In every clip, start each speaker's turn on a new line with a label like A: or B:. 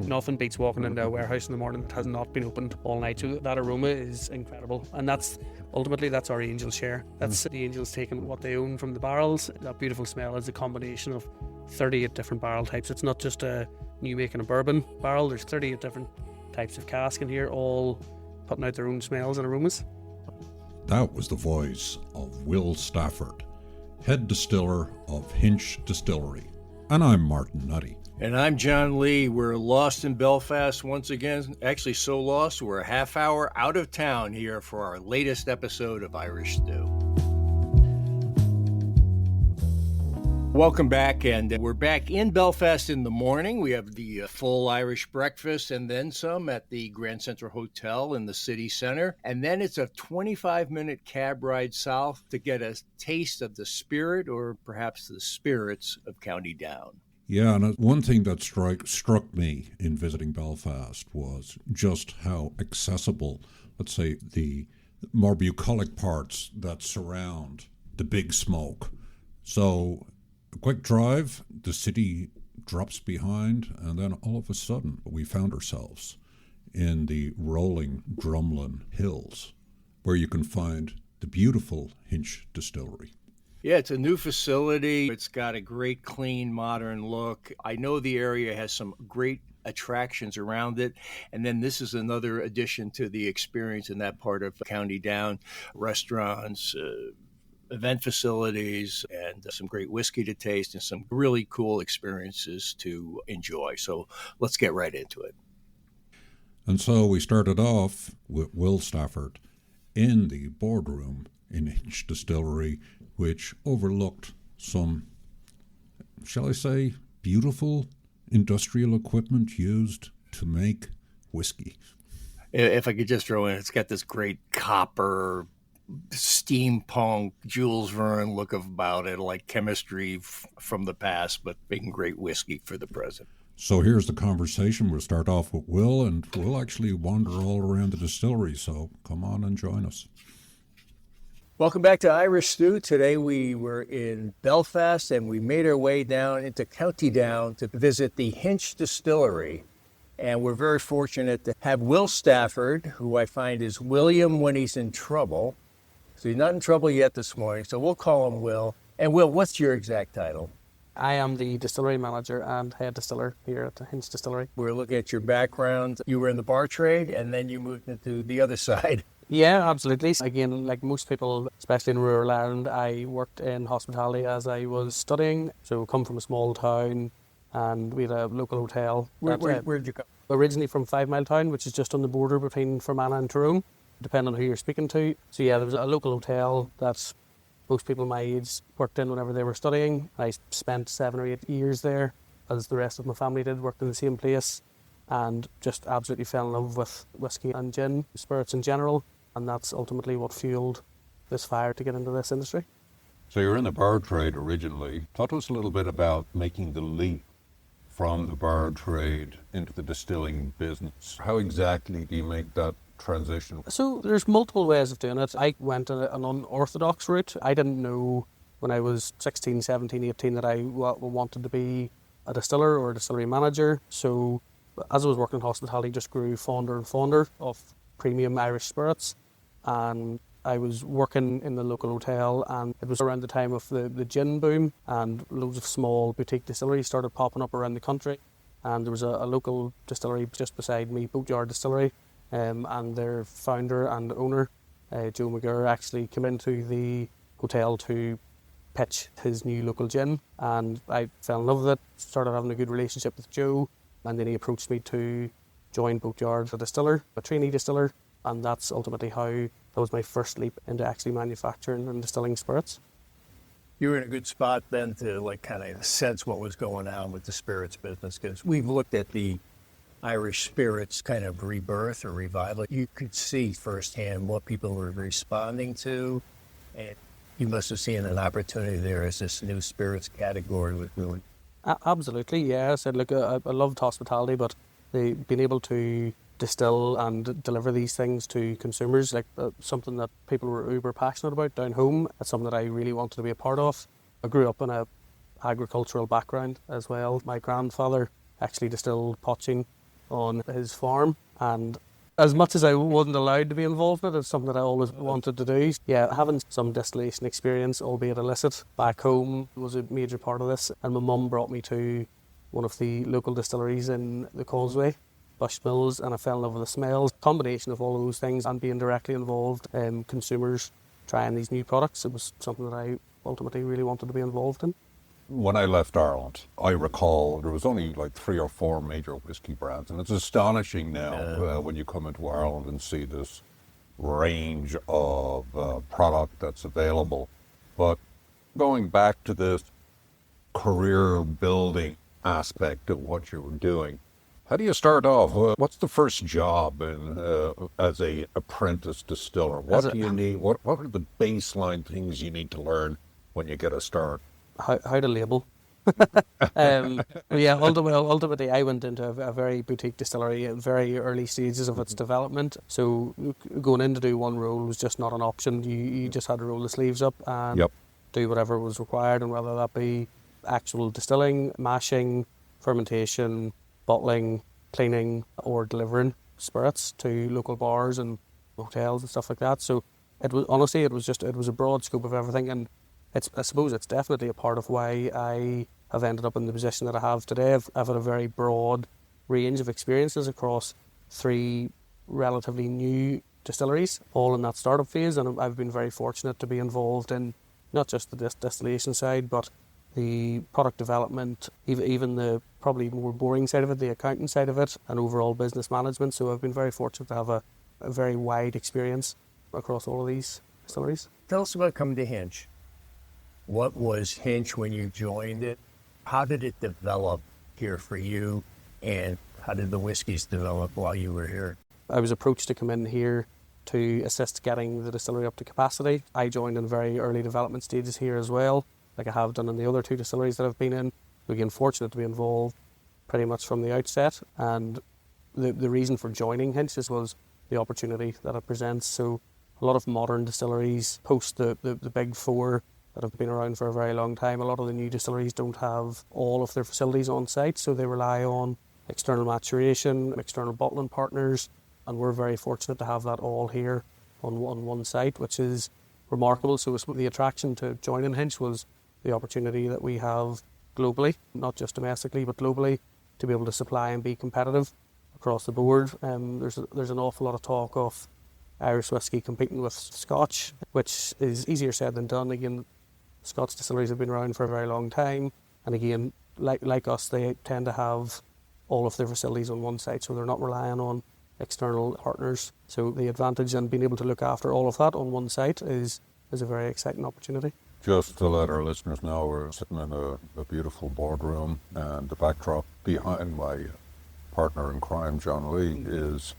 A: Nothing beats walking into a warehouse in the morning that has not been opened all night. So that aroma is incredible. And that's our angels' share. That's the angels taking what they own from the barrels. That beautiful smell is a combination of 38 different barrel types. It's not just a new making a bourbon barrel. There's 38 different types of cask in here, all putting out their own smells and aromas.
B: That was the voice of Will Stafford, head distiller of Hinch Distillery. And I'm Martin Nutty.
C: And I'm John Lee. We're lost in Belfast once again. Actually, so lost, we're a half hour out of town here for our latest episode of Irish Stew. Welcome back, and we're back in Belfast in the morning. We have the full Irish breakfast and then some at the Grand Central Hotel in the city center. And then it's a 25-minute cab ride south to get a taste of the spirit, or perhaps the spirits, of County Down.
B: Yeah, and one thing that struck me in visiting Belfast was just how accessible, let's say, the more bucolic parts that surround the big smoke. So a quick drive, the city drops behind, and then all of a sudden we found ourselves in the rolling Drumlin Hills, where you can find the beautiful Hinch Distillery.
C: Yeah, it's a new facility. It's got a great, clean, modern look. I know the area has some great attractions around it. And then this is another addition to the experience in that part of County Down. Restaurants, event facilities, and some great whiskey to taste and some really cool experiences to enjoy. So let's get right into it.
B: And so we started off with Will Stafford in the boardroom in Hinch Distillery, which overlooked some, shall I say, beautiful industrial equipment used to make whiskey.
C: If I could just throw in, it's got this great copper, steampunk, Jules Verne look about it, like chemistry from the past, but making great whiskey for the present.
B: So here's the conversation. We'll start off with Will, and we'll actually wander all around the distillery, so come on and join us.
C: Welcome back to Irish Stew. Today we were in Belfast and we made our way down into County Down to visit the Hinch Distillery. And we're very fortunate to have Will Stafford, who I find is William when he's in trouble. So he's not in trouble yet this morning, so we'll call him Will. And Will, what's your exact title?
A: I am the distillery manager and head distiller here at the Hinch Distillery.
C: We're looking at your background. You were in the bar trade and then you moved into the other side.
A: Yeah, absolutely. Again, like most people, especially in rural Ireland, I worked in hospitality as I was studying. So come from a small town and we had a local hotel.
C: Where did you come?
A: Originally from 5 Mile Town, which is just on the border between Fermanagh and Tyrone, depending on who you're speaking to. So yeah, there was a local hotel that most people my age worked in whenever they were studying. I spent 7 or 8 years there, as the rest of my family did, worked in the same place, and just absolutely fell in love with whiskey and gin, spirits in general. And that's ultimately what fueled this fire to get into this industry.
D: So you're in the bar trade originally. Talk to us a little bit about making the leap from the bar trade into the distilling business. How exactly do you make that transition?
A: So there's multiple ways of doing it. I went an unorthodox route. I didn't know when I was 16, 17, 18 that I wanted to be a distiller or a distillery manager. So as I was working in hospitality, just grew fonder and fonder of premium Irish spirits. And I was working in the local hotel, and it was around the time of the gin boom, and loads of small boutique distilleries started popping up around the country. And there was a local distillery just beside me, Boatyard Distillery, and their founder and owner, Joe McGurr, actually came into the hotel to pitch his new local gin. And I fell in love with it, started having a good relationship with Joe, and then he approached me to join Boatyard as a distiller, a trainee distiller. And that's ultimately that was my first leap into actually manufacturing and distilling spirits.
C: You were in a good spot then to kind of sense what was going on with the spirits business, because we've looked at the Irish spirits kind of rebirth or revival. You could see firsthand what people were responding to, and you must have seen an opportunity there as this new spirits category was really.
A: Absolutely, yeah. I said, look, I loved hospitality, but being able to distill and deliver these things to consumers, something that people were uber passionate about down home. That's something that I really wanted to be a part of. I grew up in a agricultural background as well. My grandfather actually distilled poaching on his farm, and as much as I wasn't allowed to be involved in it, it's something that I always wanted to do. Yeah, having some distillation experience, albeit illicit, back home was a major part of this, and my mum brought me to one of the local distilleries in the Causeway, Bushmills, and I fell in love with the smells. Combination of all of those things and being directly involved in consumers trying these new products, it was something that I ultimately really wanted to be involved in.
D: When I left Ireland, I recall there was only like 3 or 4 major whiskey brands, and it's astonishing now when you come into Ireland and see this range of product that's available. But going back to this career building aspect of what you were doing, how do you start off? What's the first job as a apprentice distiller? What do you need? What are the baseline things you need to learn when you get a start?
A: How to label. Yeah, ultimately I went into a very boutique distillery at very early stages of its development. So going in to do one role was just not an option. You just had to roll the sleeves up and do whatever was required, and whether that be actual distilling, mashing, fermentation, bottling, cleaning, or delivering spirits to local bars and hotels and stuff like that. So it was honestly, it was a broad scope of everything, and I suppose it's definitely a part of why I have ended up in the position that I have today. I've had a very broad range of experiences across 3 relatively new distilleries, all in that startup phase, and I've been very fortunate to be involved in not just the distillation side, but the product development, even the probably more boring side of it, the accounting side of it, and overall business management. So I've been very fortunate to have a very wide experience across all of these distilleries.
C: Tell us about coming to Hinch. What was Hinch when you joined it? How did it develop here for you? And how did the whiskeys develop while you were here?
A: I was approached to come in here to assist getting the distillery up to capacity. I joined in very early development stages here as well, like I have done in the other 2 distilleries that I've been in. Again, fortunate to be involved pretty much from the outset. And the reason for joining Hinch was the opportunity that it presents. So a lot of modern distilleries post the big 4 that have been around for a very long time. A lot of the new distilleries don't have all of their facilities on site, so they rely on external maturation, external bottling partners, and we're very fortunate to have that all here on one site, which is remarkable. So the attraction to joining Hinch was the opportunity that we have globally, not just domestically, but globally, to be able to supply and be competitive across the board. There's an awful lot of talk of Irish whiskey competing with Scotch, which is easier said than done. Again, Scotch distilleries have been around for a very long time, and again, like us, they tend to have all of their facilities on one site, so they're not relying on external partners. So the advantage in being able to look after all of that on one site is a very exciting opportunity.
D: Just to let our listeners know, we're sitting in a beautiful boardroom, and the backdrop behind my partner in crime, John Lee, is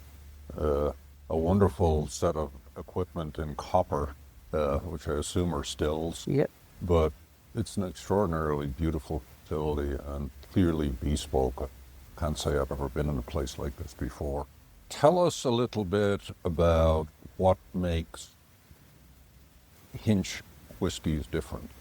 D: a wonderful set of equipment in copper, which I assume are stills.
A: Yep.
D: But it's an extraordinarily beautiful facility and clearly bespoke. I can't say I've ever been in a place like this before. Tell us a little bit about what makes Hinch whiskies different.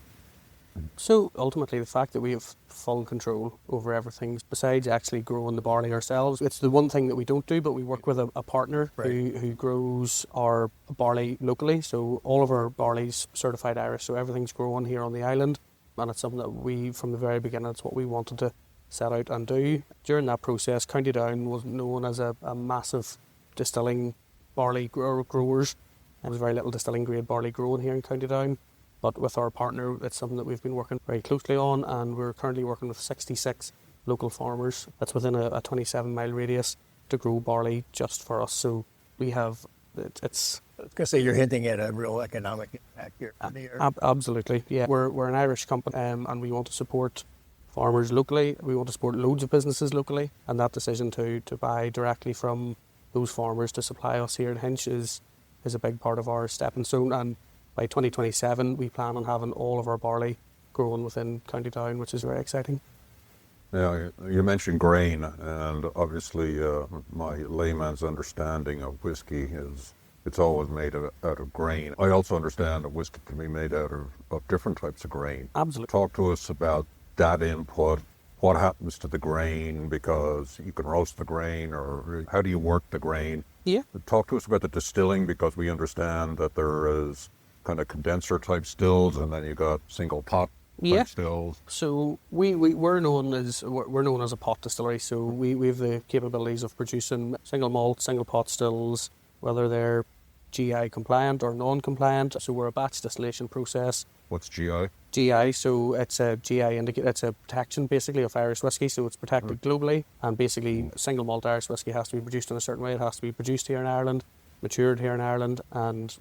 A: So ultimately, the fact that we have full control over everything, besides actually growing the barley ourselves, it's the one thing that we don't do, but we work with a partner who grows our barley locally. So all of our barley's certified Irish, so everything's grown here on the island, and it's something that we, from the very beginning, it's what we wanted to set out and do. During that process, County Down was known as a massive distilling barley growers. There was very little distilling grade barley grown here in County Down. But with our partner, it's something that we've been working very closely on, and we're currently working with 66 local farmers that's within a 27-mile radius to grow barley just for us. So we have, it's...
C: I was going to say, you're hinting at a real economic impact here for the area.
A: Absolutely, yeah. We're an Irish company, and we want to support farmers locally. We want to support loads of businesses locally, and that decision to buy directly from those farmers to supply us here in Hinch is a big part of our stepping stone. And by 2027, we plan on having all of our barley grown within County Down, which is very exciting.
D: Yeah, you mentioned grain, and obviously my layman's understanding of whiskey is it's always made out of grain. I also understand that whiskey can be made out of different types of grain.
A: Absolutely.
D: Talk to us about that input what happens to the grain, because you can roast the grain, or how do you work the grain?
A: Yeah.
D: Talk to us about the distilling, because we understand that there is kind of condenser type stills, and then you got single pot type stills.
A: So we're known as a pot distillery. So we have the capabilities of producing single malt, single pot stills, whether they're GI compliant or non-compliant. So we're a batch distillation process.
D: What's GI?
A: GI, so it's a GI indicator. It's a protection basically of Irish whiskey, so it's protected globally. And basically, single malt Irish whiskey has to be produced in a certain way. It has to be produced here in Ireland, matured here in Ireland, and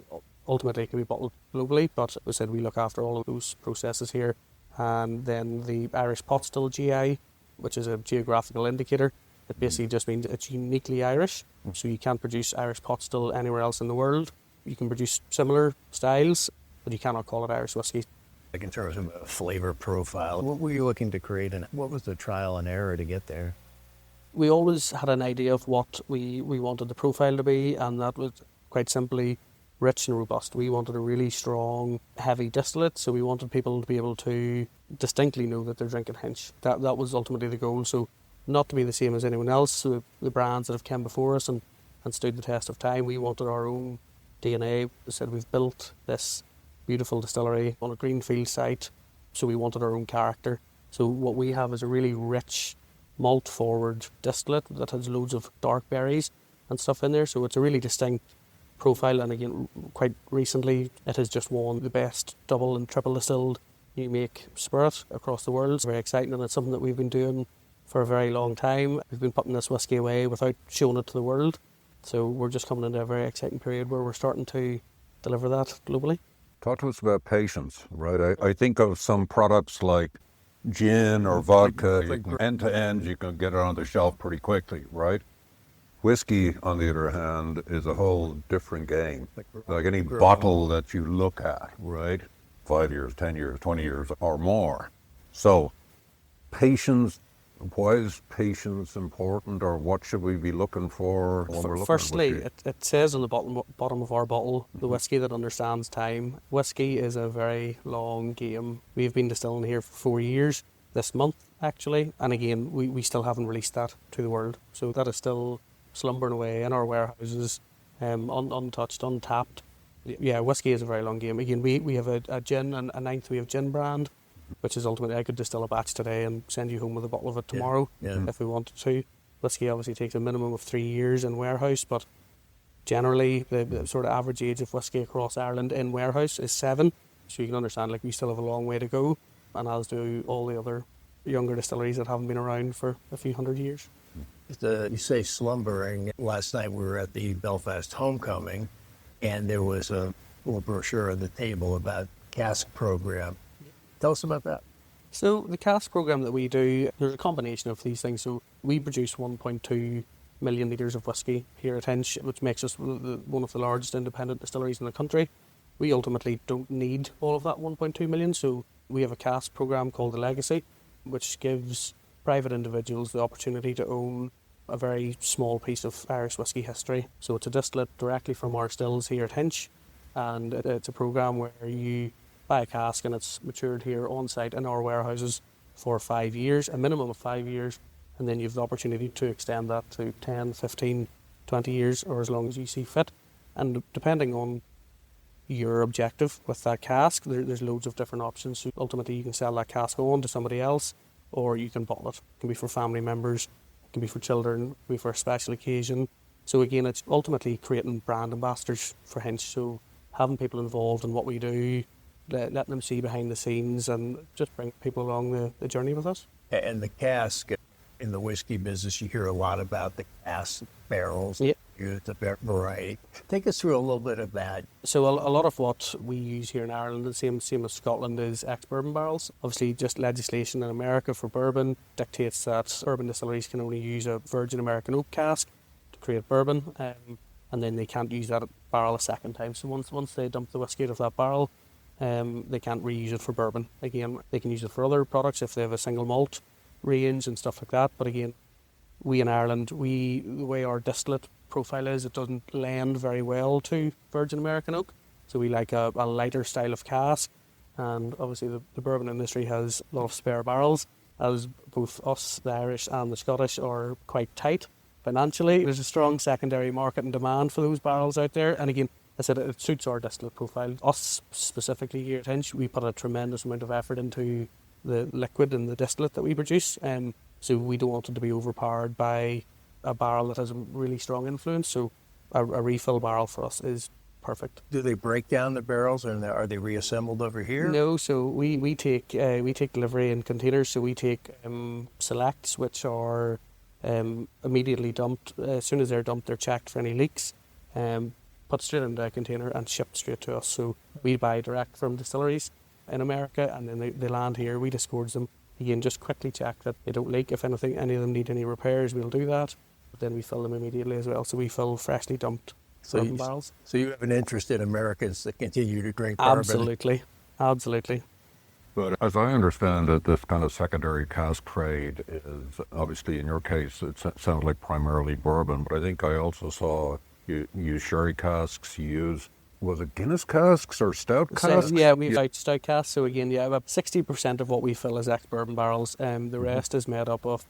A: ultimately it can be bottled globally. But as I said, we look after all of those processes here. And then the Irish pot still GI, which is a geographical indicator. It basically just means it's uniquely Irish. So you can't produce Irish pot still anywhere else in the world. You can produce similar styles, but you cannot call it Irish whiskey.
E: Like in terms of a flavor profile, what were you looking to create, and what was the trial and error to get there?
A: We always had an idea of what we wanted the profile to be, and that was quite simply rich and robust. We wanted a really strong, heavy distillate, so we wanted people to be able to distinctly know that they're drinking Hinch. That was ultimately the goal. So not to be the same as anyone else, so the brands that have come before us and stood the test of time. We wanted our own DNA. We said we've built this beautiful distillery on a greenfield site, so we wanted our own character. So what we have is a really rich, malt-forward distillate that has loads of dark berries and stuff in there, so it's a really distinct profile. And again, quite recently, it has just won the best double and triple distilled new make spirit across the world. It's very exciting, and it's something that we've been doing for a very long time. We've been putting this whiskey away without showing it to the world, so we're just coming into a very exciting period where we're starting to deliver that globally.
D: Talk to us about patience, right? I think of some products like gin or vodka, you can, end to end, you can get it on the shelf pretty quickly, right? Whiskey, on the other hand, is a whole different game. Like any bottle that you look at, right? 5 years, 10 years, 20 years or more. So, patience, why is patience important, or what should we be looking for when we're looking
A: Firstly,
D: at whiskey?
A: it says on the bottom of our bottle, the whiskey that understands time. Whiskey is a very long game. We've been distilling here for 4 years, this month actually, and again, we still haven't released that to the world. So that is still slumbering away in our warehouses, untouched, untapped. Yeah, whiskey is a very long game. Again, we have a gin, and a ninth we have gin brand, which is ultimately, I could distill a batch today and send you home with a bottle of it tomorrow if we wanted to. Whiskey obviously takes a minimum of 3 years in warehouse, but generally the sort of average age of whiskey across Ireland in warehouse is 7. So you can understand, like, we still have a long way to go, and as do all the other younger distilleries that haven't been around for a few hundred years.
E: You say slumbering. Last night we were at the Belfast Homecoming, and there was a little brochure on the table about cask program. Tell us about that.
A: So the cask program that we do, there's a combination of these things. So we produce 1.2 million litres of whiskey here at Hinch, which makes us one of the largest independent distilleries in the country. We ultimately don't need all of that 1.2 million, so we have a cask program called the Legacy, which gives private individuals the opportunity to own a very small piece of Irish whiskey history. So it's a distillate directly from our stills here at Hinch, and it's a program where you buy a cask and it's matured here on site in our warehouses for 5 years, a minimum of 5 years, and then you have the opportunity to extend that to 10, 15, 20 years, or as long as you see fit. And depending on your objective with that cask, there's loads of different options. So ultimately you can sell that cask on to somebody else, or you can bottle it. It can be for family members, it can be for children, it can be for a special occasion. So again, it's ultimately creating brand ambassadors for Hinch, so having people involved in what we do, letting them see behind the scenes, and just bring people along the journey with us.
E: And the cask, in the whiskey business, you hear a lot about the cask barrels.
A: Yep.
E: The variety. Take us through a little bit of that.
A: So a lot of what we use here in Ireland, the same as Scotland, is ex-bourbon barrels. Obviously, just legislation in America for bourbon dictates that bourbon distilleries can only use a virgin American oak cask to create bourbon, and then they can't use that barrel a second time. So once they dump the whiskey out of that barrel, they can't reuse it for bourbon. Again, they can use it for other products if they have a single malt range and stuff like that. But again, we in Ireland, the way our distillate profile is, it doesn't lend very well to virgin American oak. So we like a lighter style of cask, and obviously the bourbon industry has a lot of spare barrels, as both us, the Irish and the Scottish, are quite tight financially. There's a strong secondary market and demand for those barrels out there. And again, I said it suits our distillate profile. Us specifically here at Hinch, we put a tremendous amount of effort into the liquid and the distillate that we produce. So we don't want it to be overpowered by a barrel that has a really strong influence. So a refill barrel for us is perfect.
E: Do they break down the barrels, or are they reassembled over here?
A: No, so we take delivery in containers. So we take selects, which are immediately dumped. As soon as they're dumped, they're checked for any leaks, put straight into a container and shipped straight to us. So we buy direct from distilleries in America, and then they land here. We disgorge them. Again, just quickly check that they don't leak. If anything, any of them need any repairs, we'll do that. But then we fill them immediately as well. So we fill freshly dumped bourbon barrels.
E: So you have an interest in Americans that continue to drink bourbon?
A: Absolutely.
D: But as I understand it, this kind of secondary cask trade is, obviously in your case, it sounds like primarily bourbon, but I think I also saw you use sherry casks, you use, was it Guinness casks or stout casks?
A: So, yeah, we've out stout casks. So again, about 60% of what we fill is ex-bourbon barrels. The rest is made up of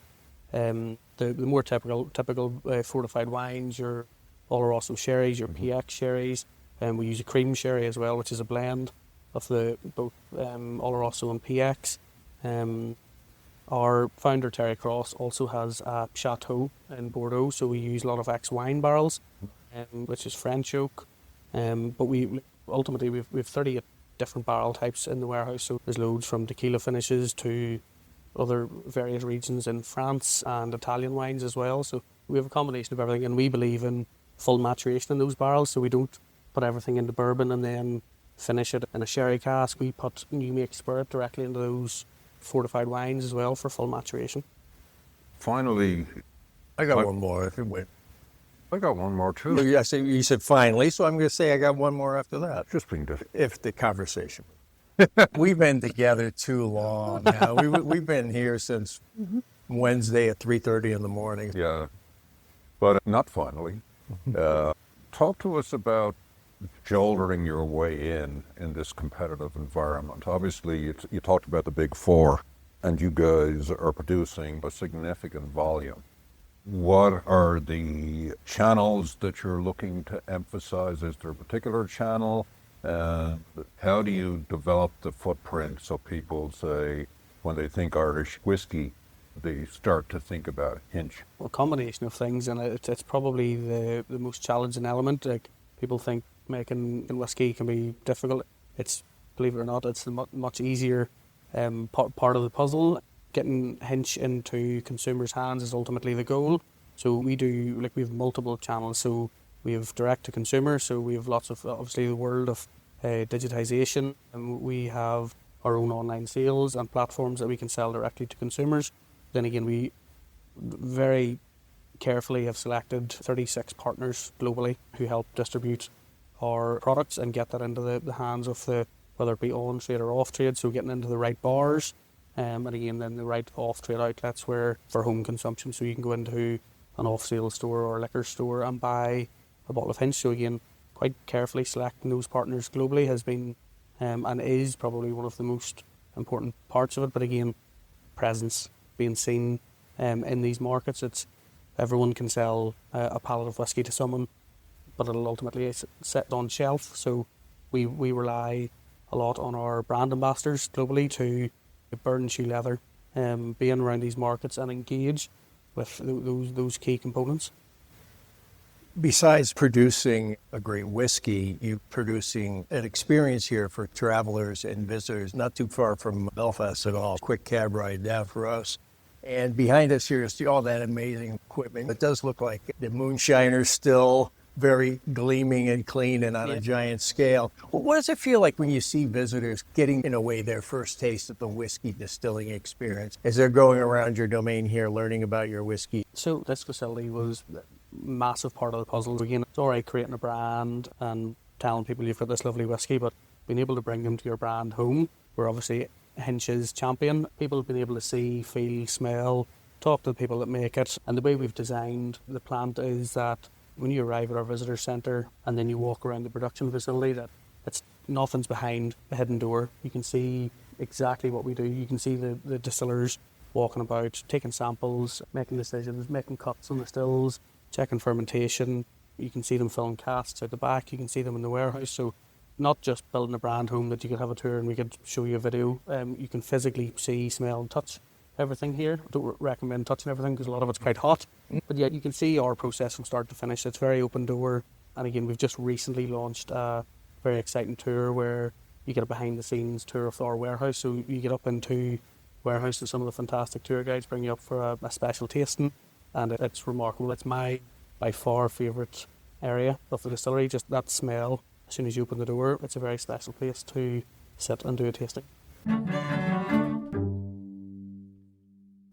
A: the more typical fortified wines, your Oloroso sherries, your PX sherries, and we use a cream sherry as well, which is a blend of the both Oloroso and PX. Our founder Terry Cross also has a chateau in Bordeaux, so we use a lot of ex-wine barrels, which is French oak. But we ultimately we've 38 different barrel types in the warehouse, so there's loads from tequila finishes to other various regions in France and Italian wines as well. So we have a combination of everything, and we believe in full maturation in those barrels, so we don't put everything into bourbon and then finish it in a sherry cask. We put new make spirit directly into those fortified wines as well for full maturation.
D: Finally,
E: I got one more.
D: I got one more too.
E: Yes, you said finally, so I'm going to say I got one more after that.
D: Just being different.
E: If the conversation. We've been together too long now. We've been here since Wednesday at 3:30 in the morning.
D: Yeah, but not finally. Talk to us about jolting your way in this competitive environment. Obviously, you talked about the big four, and you guys are producing a significant volume. What are the channels that you're looking to emphasize? Is there a particular channel? How do you develop the footprint so people say, when they think Irish whiskey, they start to think about Hinch?
A: A combination of things, and it's probably the most challenging element. Like, people think making whiskey can be difficult. It's, believe it or not, it's the much easier part of the puzzle. Getting Hinch into consumers' hands is ultimately the goal. So we have multiple channels. So we have direct to consumer. So we have lots of, obviously, the world of digitization, and we have our own online sales and platforms that we can sell directly to consumers. Then again, we very carefully have selected 36 partners globally who help distribute our products and get that into the hands of whether it be on trade or off trade. So getting into the right bars, and again then the right off trade outlets where for home consumption. So you can go into an off sale store or a liquor store and buy a bottle of Hinch. So again, quite carefully selecting those partners globally has been and is probably one of the most important parts of it. But again, presence, being seen in these markets. It's everyone can sell a pallet of whiskey to someone, but it'll ultimately sit on shelf. So we rely a lot on our brand ambassadors globally to bird and shoe leather, being around these markets and engage with those key components.
E: Besides producing a great whiskey, you're producing an experience here for travelers and visitors not too far from Belfast at all. Quick cab ride down for us. And behind us here is all that amazing equipment. It does look like the moonshiner's still very gleaming and clean and on a giant scale. Well, what does it feel like when you see visitors getting, in a way, their first taste of the whiskey distilling experience as they're going around your domain here learning about your whiskey?
A: So this facility was a massive part of the puzzle. Again, it's all right creating a brand and telling people you've got this lovely whiskey, but being able to bring them to your brand home, we're obviously Hinch's champion. People have been able to see, feel, smell, talk to the people that make it. And the way we've designed the plant is that when you arrive at our visitor centre and then you walk around the production facility, that nothing's behind a hidden door. You can see exactly what we do. You can see the distillers walking about, taking samples, making decisions, making cuts on the stills, checking fermentation. You can see them filling casks at the back, you can see them in the warehouse. So not just building a brand home that you could have a tour and we could show you a video. You can physically see, smell and touch everything here. I don't recommend touching everything because a lot of it's quite hot. But yeah, you can see our process from start to finish. It's very open door. And again, we've just recently launched a very exciting tour where you get a behind the scenes tour of our warehouse. So you get up into warehouse and some of the fantastic tour guides bring you up for a special tasting. And it's remarkable. It's my by far favourite area of the distillery. Just that smell as soon as you open the door. It's a very special place to sit and do a tasting.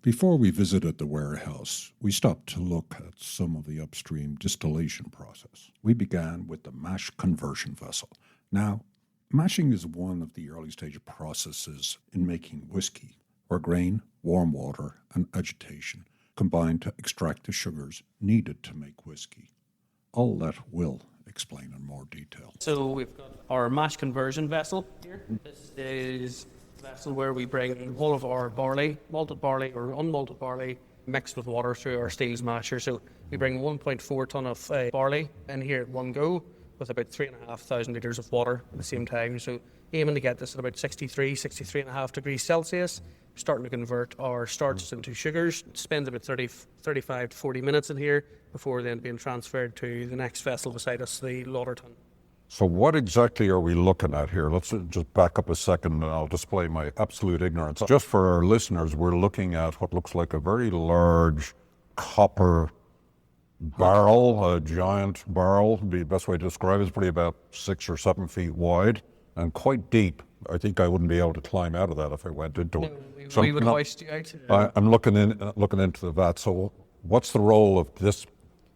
B: Before we visited the warehouse, we stopped to look at some of the upstream distillation process. We began with the mash conversion vessel. Now, mashing is one of the early stage processes in making whiskey, where grain, warm water, and agitation combine to extract the sugars needed to make whiskey. I'll let Will explain in more detail.
A: So we've got our mash conversion vessel here. This is vessel where we bring all of our barley, malted barley or unmalted barley, mixed with water through our Steels masher. So we bring 1.4 tonne of barley in here at one go with about 3,500 litres of water at the same time. So aiming to get this at about 63.5 degrees Celsius. We're starting to convert our starches into sugars. It spends about 35 to 40 minutes in here before then being transferred to the next vessel beside us, the Lauderton.
D: So what exactly are we looking at here? Let's just back up a second and I'll display my absolute ignorance. Just for our listeners, we're looking at what looks like a very large copper barrel, a giant barrel, would be the best way to describe it. It's probably about 6 or 7 feet wide and quite deep. I think I wouldn't be able to climb out of that if I went into it.
A: No, we would hoist you out.
D: I'm looking into the vat. So what's the role of this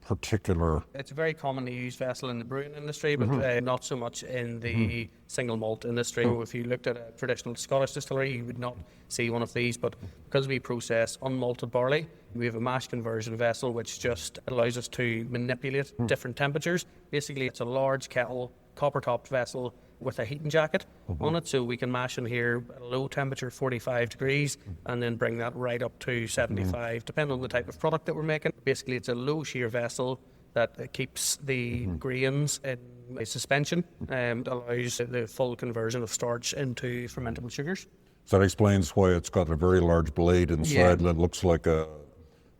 D: particular?
A: It's a very commonly used vessel in the brewing industry, but not so much in the single malt industry. If you looked at a traditional Scottish distillery, you would not see one of these, but because we process unmalted barley, we have a mash conversion vessel which just allows us to manipulate different temperatures. Basically, it's a large kettle, copper-topped vessel with a heating jacket on it, so we can mash in here at a low temperature, 45 degrees, and then bring that right up to 75, depending on the type of product that we're making. Basically, it's a low shear vessel that keeps the grains in a suspension and allows the full conversion of starch into fermentable sugars.
D: So that explains why it's got a very large blade inside that looks like a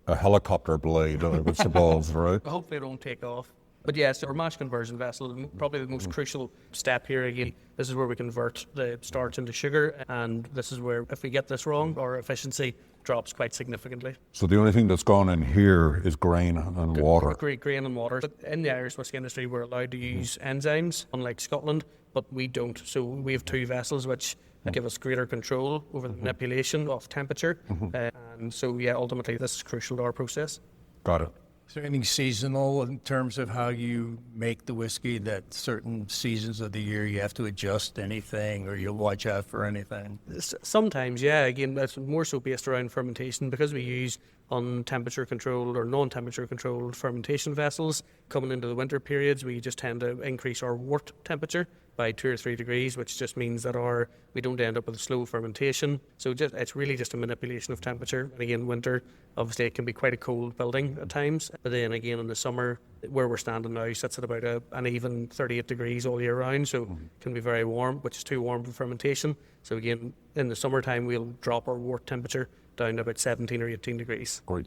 D: helicopter blade, I would suppose, right?
A: Hopefully it won't take off. But yes, our mash conversion vessel, probably the most crucial step here again. This is where we convert the starch into sugar, and this is where, if we get this wrong, our efficiency drops quite significantly.
D: So the only thing that's gone in here is grain and water.
A: Grain and water. But in the Irish whisky industry, we're allowed to use enzymes, unlike Scotland, but we don't. So we have 2 vessels which give us greater control over the manipulation of temperature. And so, yeah, ultimately this is crucial to our process.
D: Got it.
E: Is there anything seasonal in terms of how you make the whiskey, that certain seasons of the year you have to adjust anything or you'll watch out for anything?
A: Sometimes, yeah. Again, that's more so based around fermentation because we use untemperature controlled or non-temperature controlled fermentation vessels. Coming into the winter periods, we just tend to increase our wort temperature by 2 or 3 degrees, which just means that we don't end up with a slow fermentation. So it's really just a manipulation of temperature. And again, winter, obviously it can be quite a cold building at times. But then again, in the summer, where we're standing now, sits at about an even 38 degrees all year round. So it can be very warm, which is too warm for fermentation. So again, in the summertime, we'll drop our wort temperature down to about 17 or 18 degrees.
D: Great.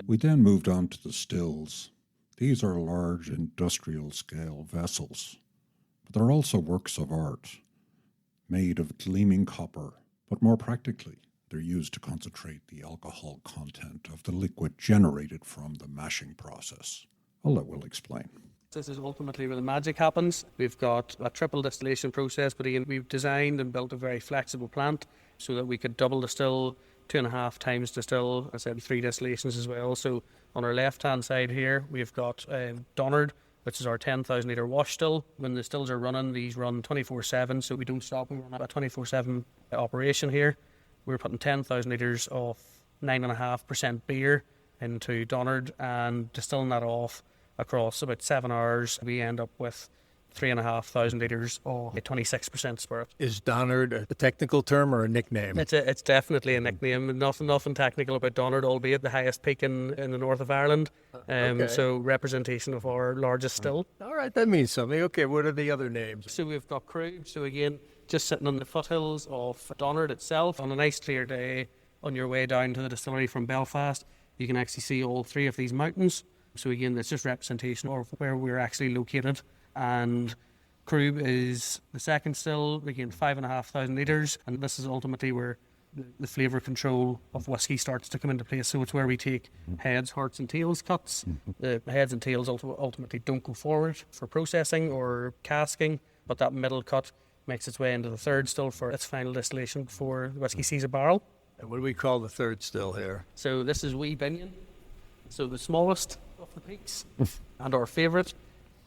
B: We then moved on to the stills. These are large industrial-scale vessels, but they're also works of art, made of gleaming copper, but more practically, they're used to concentrate the alcohol content of the liquid generated from the mashing process. I'll let Will explain.
A: This is ultimately where the magic happens. We've got a triple distillation process, but again, we've designed and built a very flexible plant so that we could double distill, 2.5 times distill, I said 3 distillations as well. So on our left-hand side here, we've got Donard, which is our 10,000 litre wash still. When the stills are running, these run 24/7, so we don't stop. We run a 24/7 operation here. We're putting 10,000 litres of 9.5% beer into Donard and distilling that off across about 7 hours. We end up with 3,500 litres of a 26% spirit.
E: Is Donard a technical term or a nickname?
A: It's definitely a nickname. Nothing technical about Donard, albeit the highest peak in the north of Ireland.
E: Okay.
A: So representation of our largest still.
E: All right, that means something. Okay, what are the other names?
A: So we've got Krug. So again, just sitting on the foothills of Donard itself on a nice clear day on your way down to the distillery from Belfast, you can actually see all three of these mountains. So again, that's just representation of where we're actually located. And Krug is the second still, again 5,500 litres, and this is ultimately where the flavour control of whiskey starts to come into place. So it's where we take heads, hearts and tails cuts. The heads and tails ultimately don't go forward for processing or casking, but that middle cut makes its way into the third still for its final distillation before the whiskey sees a barrel.
E: And what do we call the third still here?
A: So this is Wee Binion, so the smallest of the peaks and our favourite.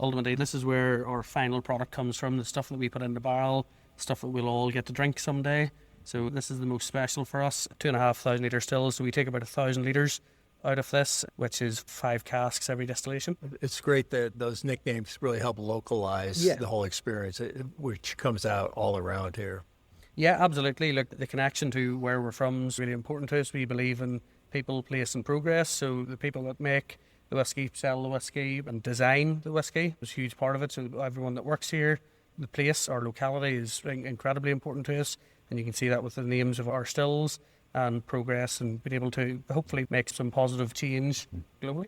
A: Ultimately, this is where our final product comes from, the stuff that we put in the barrel, stuff that we'll all get to drink someday. So this is the most special for us, 2,500 litre stills. So we take about 1,000 litres out of this, which is 5 casks every distillation.
E: It's great that those nicknames really help localize the whole experience, which comes out all around here.
A: Yeah, absolutely. Look, the connection to where we're from is really important to us. We believe in people, place and progress. So the people that make the whiskey, sell the whiskey and design the whiskey is a huge part of it. So everyone that works here, the place, our locality is incredibly important to us. And you can see that with the names of our stills and progress and being able to hopefully make some positive change globally.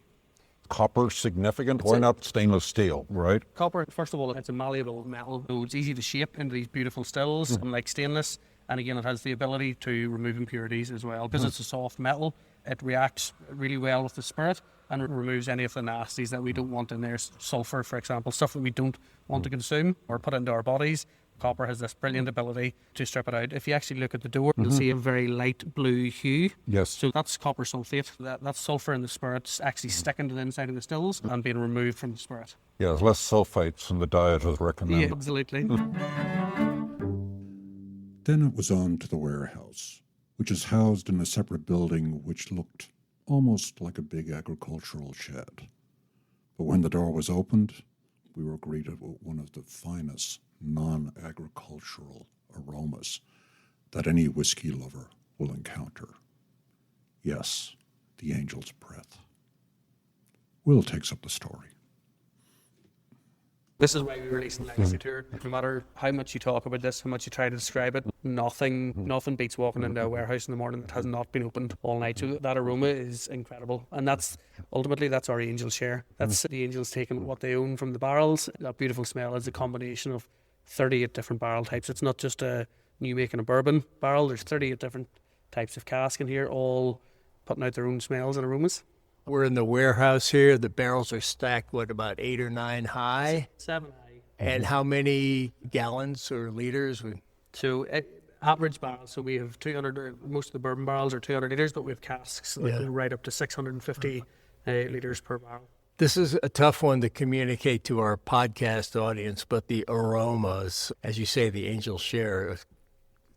D: Copper significant? Why not stainless steel, right?
A: Copper, first of all, it's a malleable metal, so it's easy to shape into these beautiful stills, unlike stainless. And again, it has the ability to remove impurities as well. Because it's a soft metal, it reacts really well with the spirit and it removes any of the nasties that we don't want in there. Sulfur, for example, stuff that we don't want to consume or put into our bodies. Copper has this brilliant ability to strip it out. If you actually look at the door, you'll see a very light blue hue.
D: Yes.
A: So that's copper sulfate. That's sulfur in the spirit's actually sticking to the inside of the stills and being removed from the spirit.
D: Yeah, there's less sulfates in the diet as recommended.
A: Yeah, absolutely.
B: Then it was on to the warehouse, which is housed in a separate building which looked almost like a big agricultural shed. But when the door was opened, we were greeted with one of the finest non-agricultural aromas that any whiskey lover will encounter. Yes, the angel's breath. Will takes up the story.
A: This is why we released the Legacy Tour. No matter how much you talk about this, how much you try to describe it, nothing beats walking into a warehouse in the morning that has not been opened all night. So that aroma is incredible. And that's our angel share. That's the angels taking what they own from the barrels. That beautiful smell is a combination of 38 different barrel types. It's not just a new making a bourbon barrel. There's 38 different types of cask in here, all putting out their own smells and aromas.
E: We're in the warehouse here. The barrels are stacked, about 8 or 9 high?
A: 7 high.
E: And how many gallons or liters?
A: So average barrels, so we have 200, most of the bourbon barrels are 200 litres, but we have casks that go right up to 650 litres per barrel.
E: This is a tough one to communicate to our podcast audience, but the aromas, as you say, the angel share, is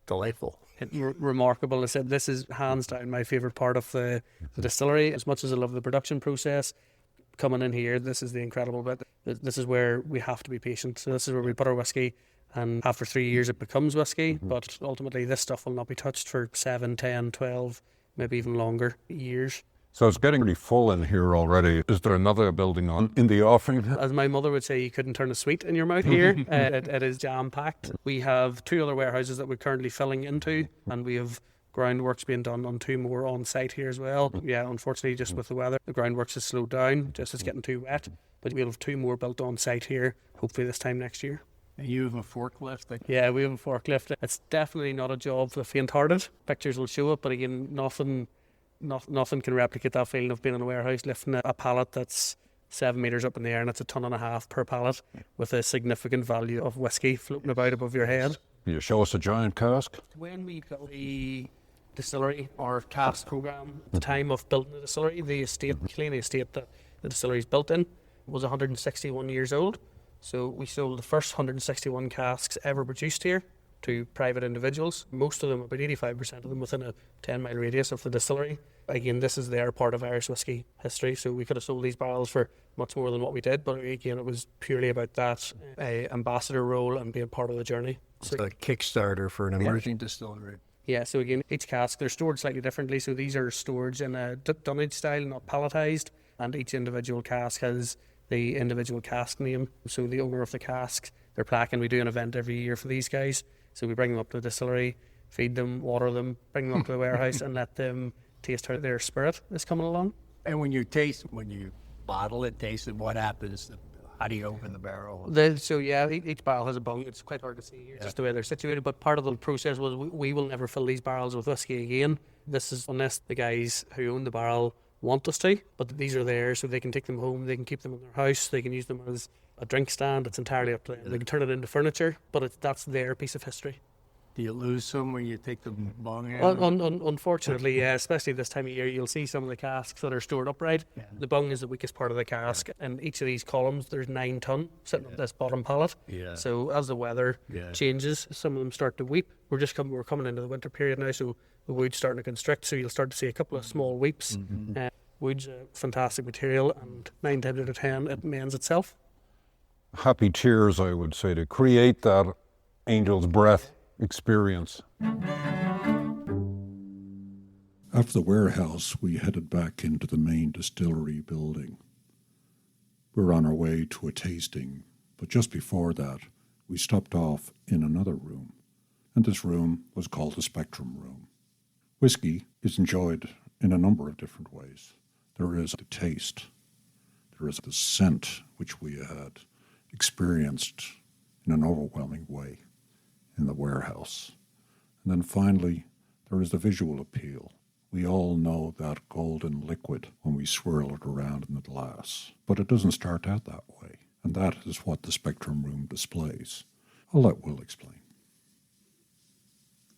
E: delightful.
A: Remarkable. I said this is hands down my favourite part of the distillery. As much as I love the production process, coming in here, this is the incredible bit. This is where we have to be patient. So this is where we put our whiskey, and after 3 years it becomes whiskey, but ultimately this stuff will not be touched for 7, 10, 12, maybe even longer years.
D: So it's getting really full in here already. Is there another building on in the offing?
A: As my mother would say, you couldn't turn a sweet in your mouth here. It is jam-packed. We have 2 other warehouses that we're currently filling into, and we have groundworks being done on 2 more on site here as well. Yeah, unfortunately, just with the weather, the groundworks has slowed down, just it's getting too wet. But we'll have 2 more built on site here, hopefully this time next year.
E: And you have a forklift?
A: Yeah, we have a forklift. It's definitely not a job for the faint-hearted. Pictures will show it, but again, nothing can replicate that feeling of being in a warehouse lifting a pallet that's 7 metres up in the air, and it's 1.5 tons per pallet with a significant value of whiskey floating about above your head.
D: Can you show us a giant cask?
A: When we built the distillery, our cask programme, at the time of building the distillery, the estate that the distillery is built in was 161 years old. So we sold the first 161 casks ever produced here to private individuals. Most of them, about 85% of them, within a 10-mile radius of the distillery. Again, this is their part of Irish whiskey history, so we could have sold these barrels for much more than what we did, but again, it was purely about that ambassador role and being part of the journey.
E: It's a Kickstarter for an emerging distillery.
A: Yeah, so again, each cask, they're stored slightly differently. So these are stored in a dunnage style, not palletized, and each individual cask has the individual cask name. So the owner of the cask, their plaque, and we do an event every year for these guys. So we bring them up to the distillery, feed them, water them, bring them up to the warehouse, and let them taste how their spirit is coming along.
E: And when you bottle it, taste it, what happens? How do you open the barrel?
A: Each barrel has a bung. It's quite hard to see here, just the way they're situated. But part of the process was we will never fill these barrels with whiskey again. This is unless the guys who own the barrel want us to. But these are there, so they can take them home. They can keep them in their house. They can use them as a drink stand. It's entirely up to them. They can turn it into furniture, but that's their piece of history.
E: Do you lose some when you take the bung in?
A: Unfortunately, yeah, especially this time of year, you'll see some of the casks that are stored upright. Yeah. The bung is the weakest part of the cask, and each of these columns, there's 9 ton sitting up this bottom pallet. Yeah. So as the weather changes, some of them start to weep. We're coming into the winter period now, so the wood's starting to constrict, so you'll start to see a couple of small weeps. Mm-hmm. Wood's a fantastic material, and 9 times out of 10, it mends itself.
D: Happy tears, I would say, to create that angel's breath experience.
B: After the warehouse, we headed back into the main distillery building. We were on our way to a tasting, but just before that, we stopped off in another room, and this room was called the Spectrum Room. Whiskey is enjoyed in a number of different ways. There is the taste, there is the scent, which we had experienced in an overwhelming way in the warehouse. And then finally, there is the visual appeal. We all know that golden liquid when we swirl it around in the glass. But it doesn't start out that way. And that is what the Spectrum Room displays. I'll let Will explain.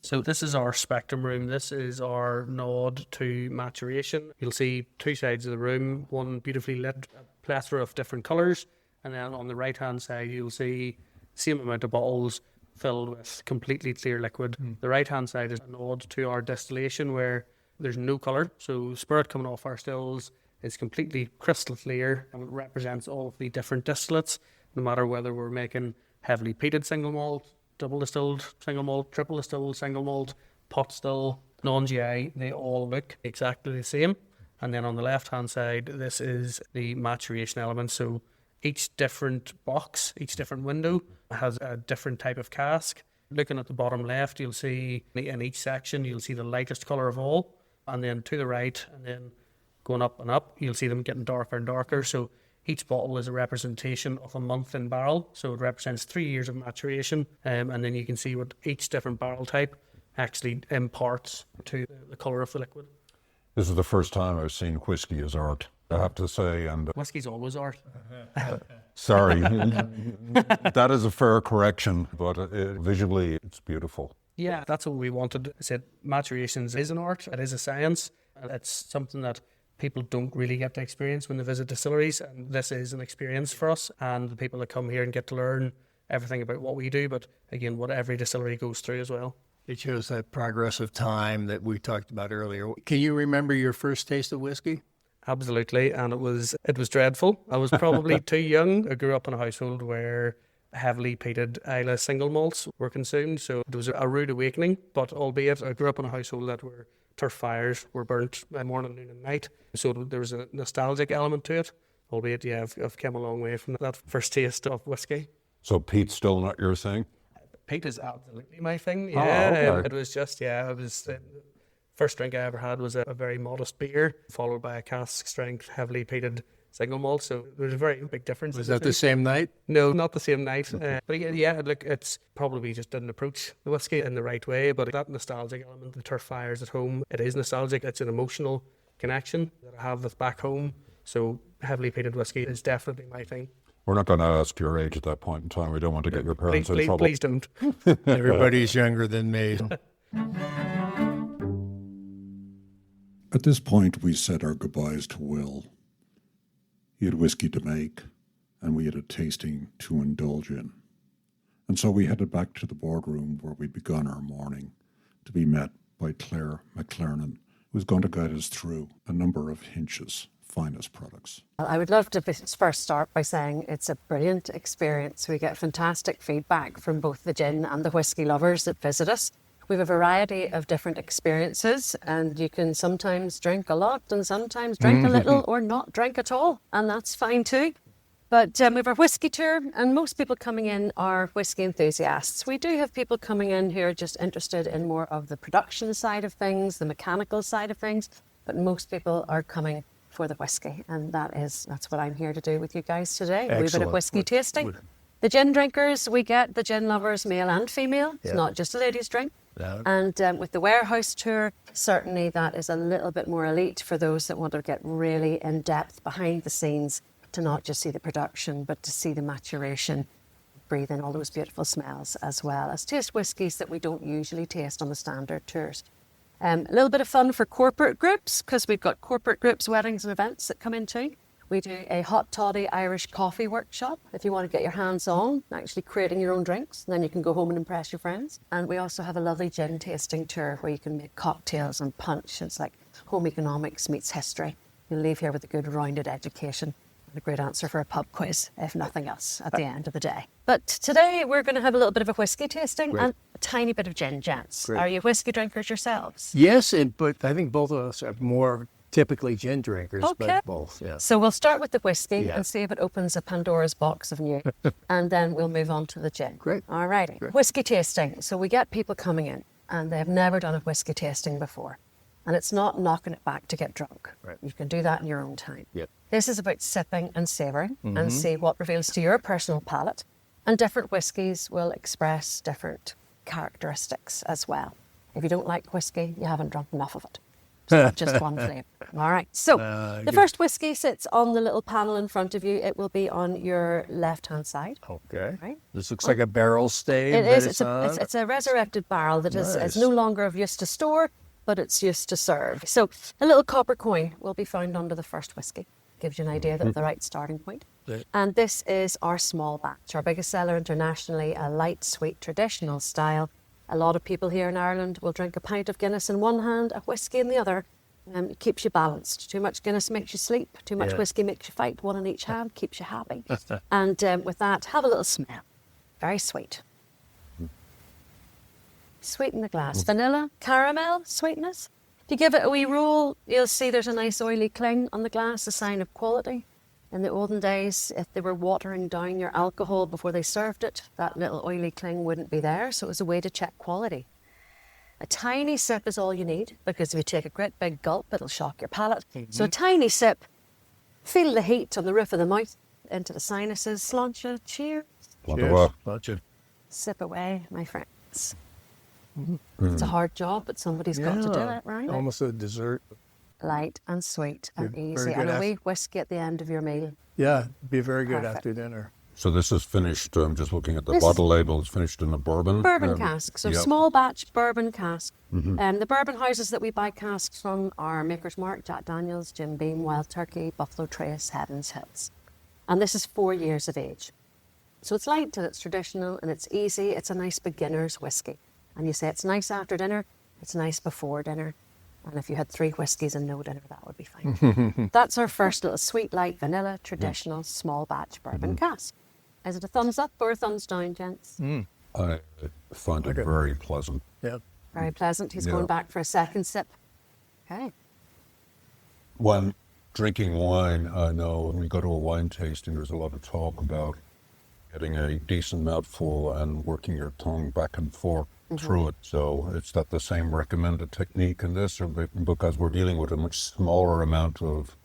A: So this is our Spectrum Room. This is our nod to maturation. You'll see 2 sides of the room, one beautifully lit, a plethora of different colours. And then on the right-hand side, you'll see the same amount of bottles filled with completely clear liquid. The right-hand side is a nod to our distillation where there's no colour. So spirit coming off our stills is completely crystal clear and it represents all of the different distillates, no matter whether we're making heavily peated single malt, double distilled single malt, triple distilled single malt, pot still, non-GI, they all look exactly the same. And then on the left-hand side, this is the maturation element. So each different box, each different window has a different type of cask. Looking at the bottom left, you'll see in each section, you'll see the lightest colour of all. And then to the right, and then going up and up, you'll see them getting darker and darker. So each bottle is a representation of a month in barrel. So it represents 3 years of maturation. And then you can see what each different barrel type actually imparts to the colour of the liquid.
D: This is the first time I've seen whiskey as art, I have to say. And
A: whiskey's always art.
D: Sorry, that is a fair correction, but visually it's beautiful.
A: Yeah, that's what we wanted. I said maturation is an art, it is a science. It's something that people don't really get to experience when they visit distilleries, and this is an experience for us and the people that come here and get to learn everything about what we do, but again, what every distillery goes through as well.
E: It shows that progress of time that we talked about earlier. Can you remember your first taste of whiskey?
A: Absolutely, and it was dreadful. I was probably too young. I grew up in a household where heavily peated Islay single malts were consumed, so it was a rude awakening, but albeit I grew up in a household that where turf fires were burnt morning, noon and night, so there was a nostalgic element to it, albeit, yeah, I've come a long way from that first taste of whiskey.
D: So peat's still not your thing?
A: Peat is absolutely my thing, yeah.
D: Oh, okay.
A: It was just, it was... First drink I ever had was a very modest beer, followed by a cask strength, heavily peated single malt. So there was a very big difference.
E: Was that the same night?
A: No, not the same night. But yeah, look, it's probably just didn't approach the whiskey in the right way. But that nostalgic element, the turf fires at home, it is nostalgic. It's an emotional connection that I have with back home. So heavily peated whiskey is definitely my thing.
D: We're not going to ask your age at that point in time. We don't want to get your parents in trouble.
A: Please don't.
E: Everybody's younger than me.
B: At this point, we said our goodbyes to Will. He had whiskey to make, and we had a tasting to indulge in. And so we headed back to the boardroom where we'd begun our morning to be met by Claire McLernon, who was going to guide us through a number of Hinch's finest products.
F: I would love to first start by saying it's a brilliant experience. We get fantastic feedback from both the gin and the whiskey lovers that visit us. We have a variety of different experiences, and you can sometimes drink a lot and sometimes drink a little or not drink at all, and that's fine too. But we have our whiskey tour, and most people coming in are whiskey enthusiasts. We do have people coming in who are just interested in more of the production side of things, the mechanical side of things, but most people are coming for the whiskey, and that's what I'm here to do with you guys today. A wee bit of whiskey tasting. The gin drinkers, we get the gin lovers, male and female. It's not just a ladies' drink. No. And with the warehouse tour, certainly that is a little bit more elite for those that want to get really in depth behind the scenes, to not just see the production, but to see the maturation, breathe in all those beautiful smells, as well as taste whiskies that we don't usually taste on the standard tours. A little bit of fun for corporate groups, because we've got corporate groups, weddings and events that come in too. We do a hot toddy Irish coffee workshop if you want to get your hands on actually creating your own drinks, and then you can go home and impress your friends. And we also have a lovely gin tasting tour where you can make cocktails and punch. It's like home economics meets history. You'll leave here with a good rounded education and a great answer for a pub quiz, if nothing else, at the end of the day. But today we're going to have a little bit of a whiskey tasting and a tiny bit of gin, gents. Are you whiskey drinkers yourselves?
E: Yes, but I think both of us are more typically gin drinkers, but both, yeah.
F: So we'll start with the whiskey and see if it opens a Pandora's box of new, and then we'll move on to the gin.
E: Great.
F: All righty. Whiskey tasting. So we get people coming in, and they've never done a whiskey tasting before. And it's not knocking it back to get drunk. Right. You can do that in your own time.
E: Yep.
F: This is about sipping and savouring and see what reveals to your personal palate. And different whiskies will express different characteristics as well. If you don't like whiskey, you haven't drunk enough of it. Not just one flavour. All right. So the first whiskey sits on the little panel in front of you. It will be on your left-hand side.
E: Okay.
F: Right.
E: This looks like a barrel stave.
F: It is. It's a resurrected barrel that is no longer of use to store, but it's used to serve. So a little copper coin will be found under the first whiskey. Gives you an idea of the right starting point. And this is our small batch, our biggest seller internationally, a light, sweet, traditional style. A lot of people here in Ireland will drink a pint of Guinness in one hand, a whiskey in the other. It keeps you balanced. Too much Guinness makes you sleep. Too much whiskey makes you fight. One in each hand keeps you happy. And with that, have a little smell. Very sweet. Sweet in the glass. Vanilla, caramel, sweetness. If you give it a wee roll, you'll see there's a nice oily cling on the glass, a sign of quality. In the olden days, if they were watering down your alcohol before they served it, that little oily cling wouldn't be there, so it was a way to check quality. A tiny sip is all you need, because if you take a great big gulp, it'll shock your palate. So a tiny sip, feel the heat on the roof of the mouth, into the sinuses, sláinte, cheers.
E: Cheers.
F: Sip away, my friends. It's a hard job, but somebody's got to do it, right?
E: Almost a dessert.
F: Light and sweet and
E: Very
F: easy,
E: good
F: and a wee whiskey at the end of your meal.
E: Yeah, be very good
F: Perfect.
E: after dinner.
D: So this is finished, I'm just looking at the bottle label, it's finished in a bourbon.
F: Bourbon cask, so small batch bourbon cask. The bourbon houses that we buy casks from are Maker's Mark, Jack Daniels, Jim Beam, Wild Turkey, Buffalo Trace, Head Hills. And this is 4 years of age. So it's light and it's traditional and it's easy. It's a nice beginner's whiskey. And you say it's nice after dinner, it's nice before dinner. And if you had 3 whiskies and no dinner, that would be fine. That's our first little sweet, light, vanilla, traditional, small batch bourbon cask. Is it a thumbs up or a thumbs down, gents?
D: I find it very pleasant.
E: Yeah.
F: Very pleasant. He's going back for a second sip. Okay.
D: When drinking wine, I know when we go to a wine tasting, there's a lot of talk about getting a decent mouthful and working your tongue back and forth through it. So is that the same recommended technique in this, or because we're dealing with a much smaller amount of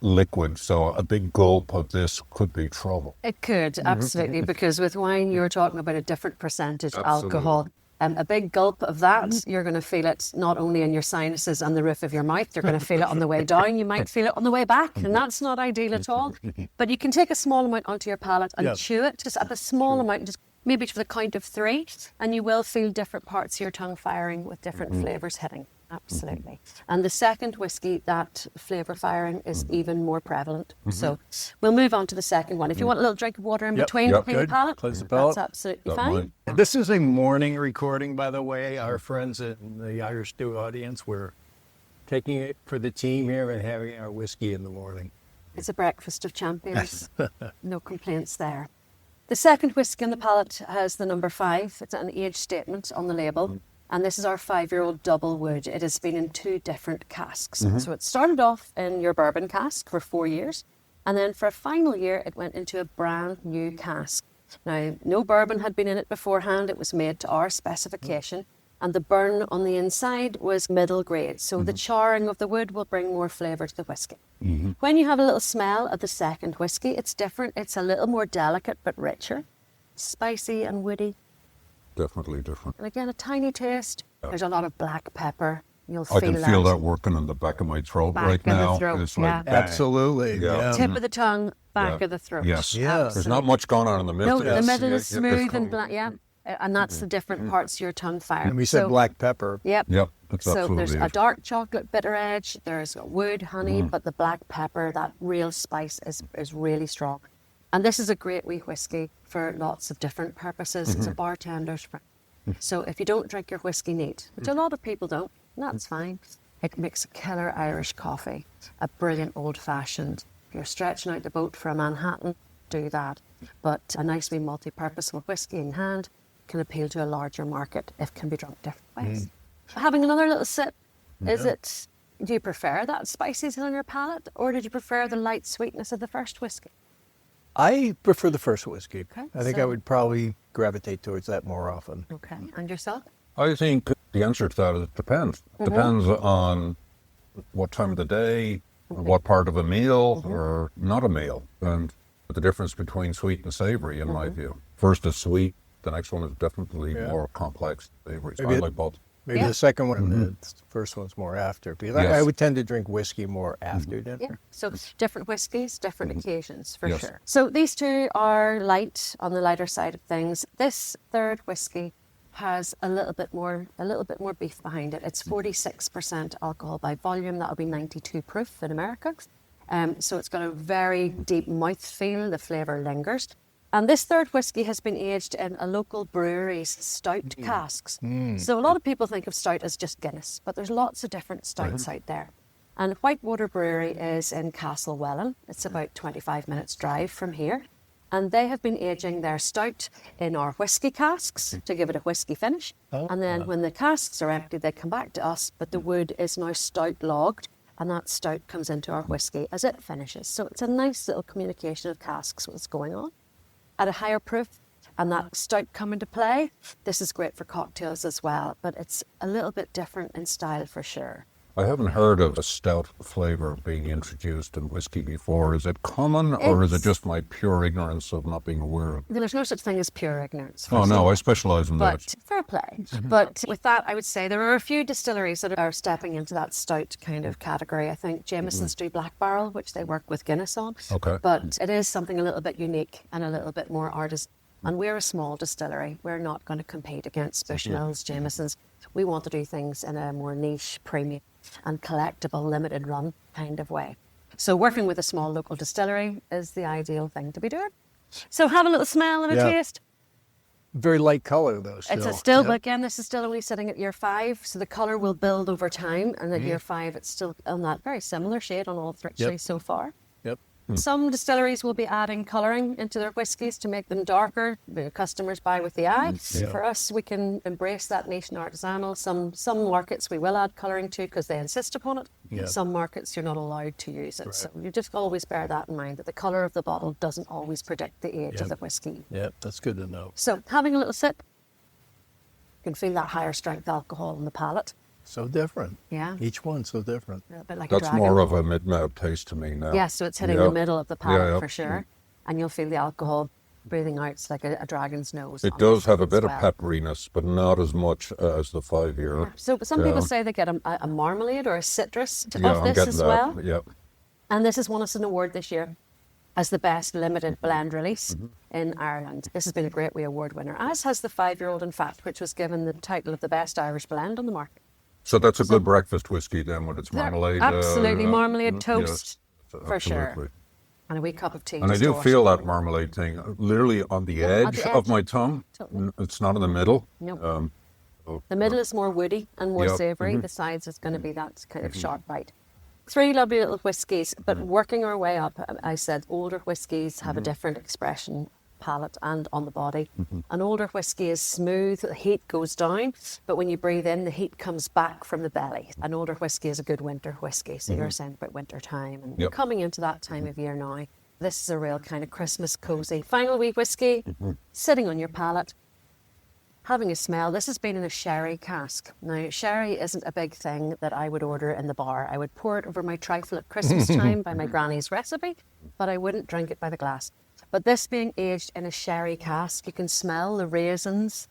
D: liquid, so a big gulp of this could be trouble?
F: It could, absolutely, because with wine, you're talking about a different percentage alcohol. A big gulp of that, you're going to feel it not only in your sinuses and the roof of your mouth, you're going to feel it on the way down, you might feel it on the way back, and that's not ideal at all. But you can take a small amount onto your palate and chew it, just at a small amount, just maybe to the count of 3, and you will feel different parts of your tongue firing with different flavours hitting. Absolutely. And the second whiskey, that flavour firing is even more prevalent. So we'll move on to the second one. If you want a little drink of water in between,
E: Yep.
F: clean the
E: Good.
F: palate,
E: Cleanse the palate.
F: that's absolutely
D: That
F: fine.
D: might-
E: This is a morning recording, by the way. Our friends in the Irish Stew audience, we're taking it for the team here and having our whiskey in the morning.
F: It's a breakfast of champions. No complaints there. The second whiskey on the palate has the number 5. It's an age statement on the label. And this is our 5-year-old double wood. It has been in 2 different casks. So it started off in your bourbon cask for 4 years. And then for a final year, it went into a brand new cask. Now, no bourbon had been in it beforehand. It was made to our specification. And the burn on the inside was middle grade. So the charring of the wood will bring more flavour to the whiskey. When you have a little smell of the second whiskey, it's different. It's a little more delicate but richer, spicy and woody.
D: Definitely different.
F: And again, a tiny taste. There's a lot of black pepper. You'll
D: I
F: feel
D: can feel that working in the back of my throat
F: Back
D: right
F: of the
D: now.
F: throat,
D: It's like
F: yeah.
D: bang.
E: Absolutely.
D: Yeah.
F: Tip of the tongue, back
D: Yeah.
F: of the throat.
D: Yes.
E: Yeah.
D: There's not much going on in the middle.
F: No, the middle is
D: It's
F: smooth
D: cool.
F: and black, yeah. And that's the different parts of your tongue fire.
E: And we said black pepper.
F: Yep.
D: Yep, that's
F: So
D: absolutely
F: there's
D: it.
F: a dark chocolate bitter edge, there's wood, honey, but the black pepper, that real spice is really strong. And this is a great wee whiskey for lots of different purposes. It's a bartender's friend. So if you don't drink your whiskey neat, which a lot of people don't, that's fine. It makes a killer Irish coffee, a brilliant old-fashioned. If you're stretching out the boat for a Manhattan, do that. But a nice wee multi-purpose with whiskey in hand can appeal to a larger market if can be drunk different ways. Having another little sip, do you prefer that spiciness on your palate, or did you prefer the light sweetness of the first whiskey?
E: I prefer the first whiskey.
F: Okay,
E: I think I
F: so-
E: would probably gravitate towards that more often.
F: Okay, and yourself?
D: I think the answer to that is it depends. Depends on what time of the day, what part of a meal, or not a meal, and the difference between sweet and savory, in my view. First is sweet, the next one is definitely more complex savory. So I
E: Maybe
D: like both.
E: Maybe
F: Yeah.
E: the second one, and the first one's more after. Because
D: Yes.
E: I would tend to drink whiskey more after dinner.
F: Yeah, so different whiskies, different occasions, for
D: Yes.
F: sure. So these two are light, on the lighter side of things. This third whiskey has a little bit more beef behind it. It's 46% alcohol by volume. That'll be 92 proof in America. So it's got a very deep mouthfeel. The flavour lingers. And this third whiskey has been aged in a local brewery's stout casks. So a lot of people think of stout as just Guinness, but there's lots of different stouts out there. And Whitewater Brewery is in Castlewellan. It's about 25 minutes drive from here. And they have been aging their stout in our whiskey casks to give it a whiskey finish. And then when the casks are empty, they come back to us, but the wood is now stout logged, and that stout comes into our whiskey as it finishes. So it's a nice little communication of casks, what's going on. At a higher proof, and that stout come into play, this is great for cocktails as well, but it's a little bit different in style for sure.
D: I haven't heard of a stout flavour being introduced in whiskey before. Is it common, or is it just my pure ignorance of not being aware of it?
F: There's no such thing as pure ignorance.
D: Oh, no, I specialise in
F: But
D: that.
F: fair play. But with that, I would say there are a few distilleries that are stepping into that stout kind of category. I think Jameson's do Black Barrel, which they work with Guinness on.
D: Okay.
F: But it is something a little bit unique and a little bit more artisan. And we're a small distillery. We're not going to compete against Bushnell's, Jameson's. We want to do things in a more niche, premium and collectible, limited run kind of way. So working with a small local distillery is the ideal thing to be doing. So have a little smell and a
E: Yeah.
F: taste.
E: Very light color, though, still.
F: It's a still,
E: Yeah.
F: but again, this is still only sitting at year 5, so the colour will build over time, and at year 5, it's still on that very similar shade on all three
E: Yep.
F: so far.
E: Yep.
F: Some distilleries will be adding colouring into their whiskies to make them darker. The customers buy with the eye. For us, we can embrace that niche and artisanal. Some markets we will add colouring to because they insist upon it.
E: Yeah.
F: Some markets you're not allowed to use it. So you just always bear that in mind, that the colour of the bottle doesn't always predict the age of the whiskey.
E: Yep, that's good to know.
F: So having a little sip, you can feel that higher strength alcohol in the palate.
E: So different.
F: Yeah.
E: Each one so different.
F: A bit like
D: That's
F: a dragon.
D: more of a mid-mouth taste to me now.
F: Yeah, so it's hitting
D: Yeah.
F: the middle of the palate
D: Yeah.
F: for sure. And you'll feel the alcohol breathing out. It's like a dragon's nose.
D: It
F: on
D: does have a
F: as
D: bit of
F: well.
D: pepperiness, but not as much as the 5-year.
F: So some people
D: Yeah.
F: say they get a marmalade or a citrus
D: Yeah,
F: of
D: I'm
F: this
D: getting
F: as
D: that.
F: well.
D: Yeah.
F: And this has won us an award this year as the best limited blend release in Ireland. This has been a great award winner, as has the 5-year-old in fact, which was given the title of the best Irish blend on the market.
D: So that's a good breakfast whiskey then when it's marmalade.
F: Absolutely, marmalade toast,
D: yes,
F: for sure.
D: absolutely.
F: And a wee cup of tea.
D: And I
F: just
D: do
F: to wash
D: feel
F: it
D: that
F: down.
D: marmalade thing literally on the
F: at
D: edge
F: the
D: of
F: edge.
D: my tongue.
F: Totally.
D: It's not in the middle.
F: No. The middle is more woody and more
D: Yep.
F: savoury. The sides is going to be that kind of sharp bite. 3 lovely little whiskies, but working our way up, I said older whiskies have a different expression, palate and on the body. An older whiskey is smooth, the heat goes down, but when you breathe in, the heat comes back from the belly. An older whiskey is a good winter whiskey, so you're saying about winter time, and
D: Yep.
F: coming into that time of year now. This is a real kind of Christmas cozy final wee whiskey, sitting on your palate, having a smell. This has been in a sherry cask. Now, sherry isn't a big thing that I would order in the bar. I would pour it over my trifle at Christmas time by my granny's recipe, but I wouldn't drink it by the glass. But this being aged in a sherry cask, you can smell the raisins,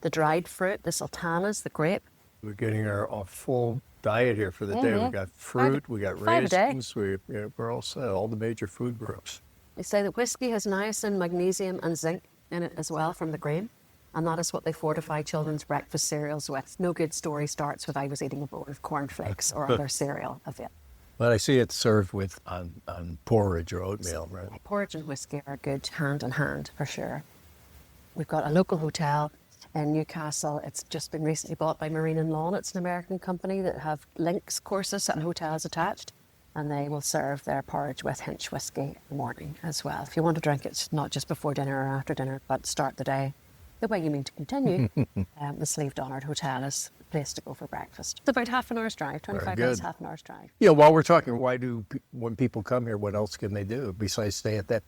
F: the dried fruit, the sultanas, the grape.
E: We're getting our full diet here for the day. We got fruit, we got
F: 5 a day.
E: raisins, we're all set, all the major food groups.
F: They say that whiskey has niacin, magnesium and zinc in it as well from the grain. And that is what they fortify children's breakfast cereals with. No good story starts with I was eating a bowl of cornflakes or other cereal of it.
E: But I see it's served with on porridge or oatmeal, right?
F: Porridge and whiskey are good hand in hand for sure. We've got a local hotel in Newcastle. It's just been recently bought by Marine and Lawn. It's an American company that have links courses and hotels attached, and they will serve their porridge with Hinch whiskey in the morning as well. If you want to drink it, not just before dinner or after dinner, but start the day the way you mean to continue, the Sleeved Honoured Hotel is the place to go for breakfast. It's about half an hour's drive, 25 minutes, half an hour's drive.
E: Yeah, while we're talking, when people come here, what else can they do besides stay at that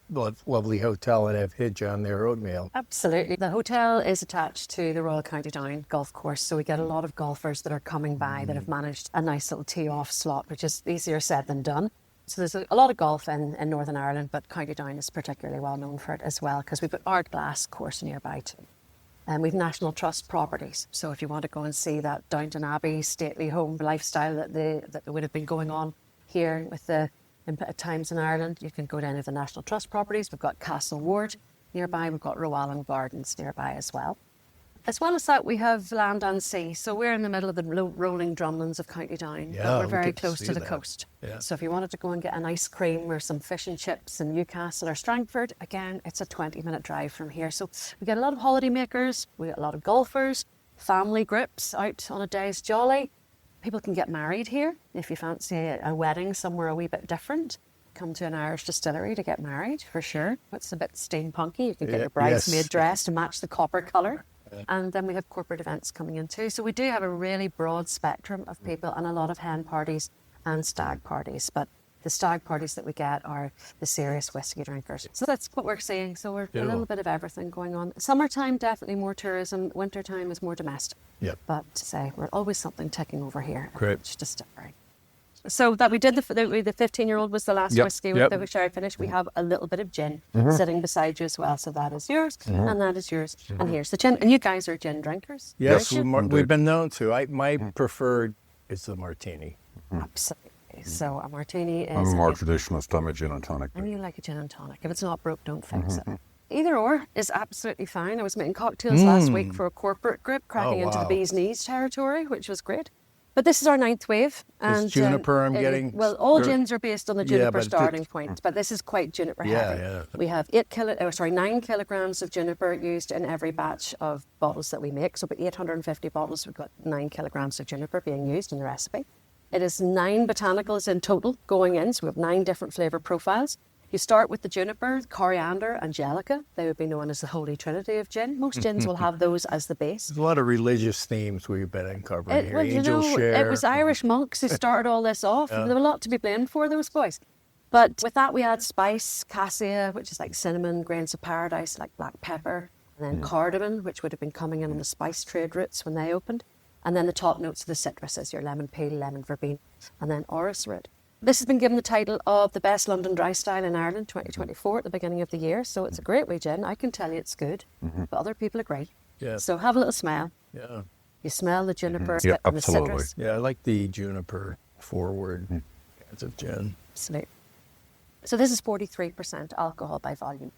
E: lovely hotel and have Hinch on their oatmeal?
F: Absolutely. The hotel is attached to the Royal County Down golf course, so we get a lot of golfers that are coming by that have managed a nice little tee-off slot, which is easier said than done. So there's a lot of golf in Northern Ireland, but County Down is particularly well known for it as well, because we've got Ardglass course nearby too. And we've National Trust properties. So if you want to go and see that Downton Abbey stately home lifestyle that would have been going on here with at times in Ireland, you can go to any of the National Trust properties. We've got Castle Ward nearby. We've got Rowallan Gardens nearby as well. As well as that, we have land and sea. So we're in the middle of the rolling drumlins of County Down, but we're very close to the coast.
E: Yeah.
F: So if you wanted to go and get an ice cream or some fish and chips in Newcastle or Strangford, again, it's a 20-minute drive from here. So we get a lot of holiday makers, we get a lot of golfers, family groups out on a day's jolly. People can get married here if you fancy a wedding somewhere a wee bit different. Come to an Irish distillery to get married, for sure. It's a bit steampunky. You can get your bridesmaid dress to match the copper colour. And then we have corporate events coming in too. So we do have a really broad spectrum of people and a lot of hen parties and stag parties. But the stag parties that we get are the serious whiskey drinkers. So that's what we're seeing. So we're a little bit of everything going on. Summertime, definitely more tourism. Wintertime is more domestic.
E: Yep.
F: But to say, we're always something ticking over here.
E: Great.
F: It's just different. So that we did the 15-year-old was the last whiskey with the sherry finish. We have a little bit of gin sitting beside you as well. So that is yours and that is yours. And here's the gin. And you guys are gin drinkers.
E: Yes, we've been known to. My preferred is the martini.
F: Absolutely. So a martini is...
D: I'm a more traditionalist. I'm a gin and tonic.
F: And you like a gin and tonic. If it's not broke, don't fix it. Either or is absolutely fine. I was making cocktails last week for a corporate group, cracking into the bee's knees territory, which was great. But this is our 9th wave. And
E: juniper I'm getting?
F: Well, all gins are based on the juniper
E: but
F: starting point, but this is quite juniper heavy.
E: Yeah.
F: We have 9 kilograms of juniper used in every batch of bottles that we make. So about 850 bottles, we've got 9 kilograms of juniper being used in the recipe. It is 9 botanicals in total going in, so we have 9 different flavour profiles. You start with the juniper, coriander, angelica. They would be known as the holy trinity of gin. Most gins will have those as the base.
E: There's a lot of religious themes we've been uncovering here.
F: Well,
E: Angel share.
F: it was Irish monks who started all this off. There were a lot to be blamed for, those boys. But with that, we add spice, cassia, which is like cinnamon, grains of paradise, like black pepper, and then cardamom, which would have been coming in on the spice trade routes when they opened. And then the top notes of the citruses, your lemon peel, lemon verbena, and then orris root. This has been given the title of the best London dry style in Ireland 2024 at the beginning of the year. So it's a great wee gin. I can tell you it's good, but other people agree.
E: Yeah.
F: So have a little smell.
E: Yeah.
F: You smell the juniper
D: Yeah,
F: and the
D: absolutely.
F: citrus.
E: Yeah, I like the juniper forward kinds of gin.
F: Absolutely. So this is 43% alcohol by volume.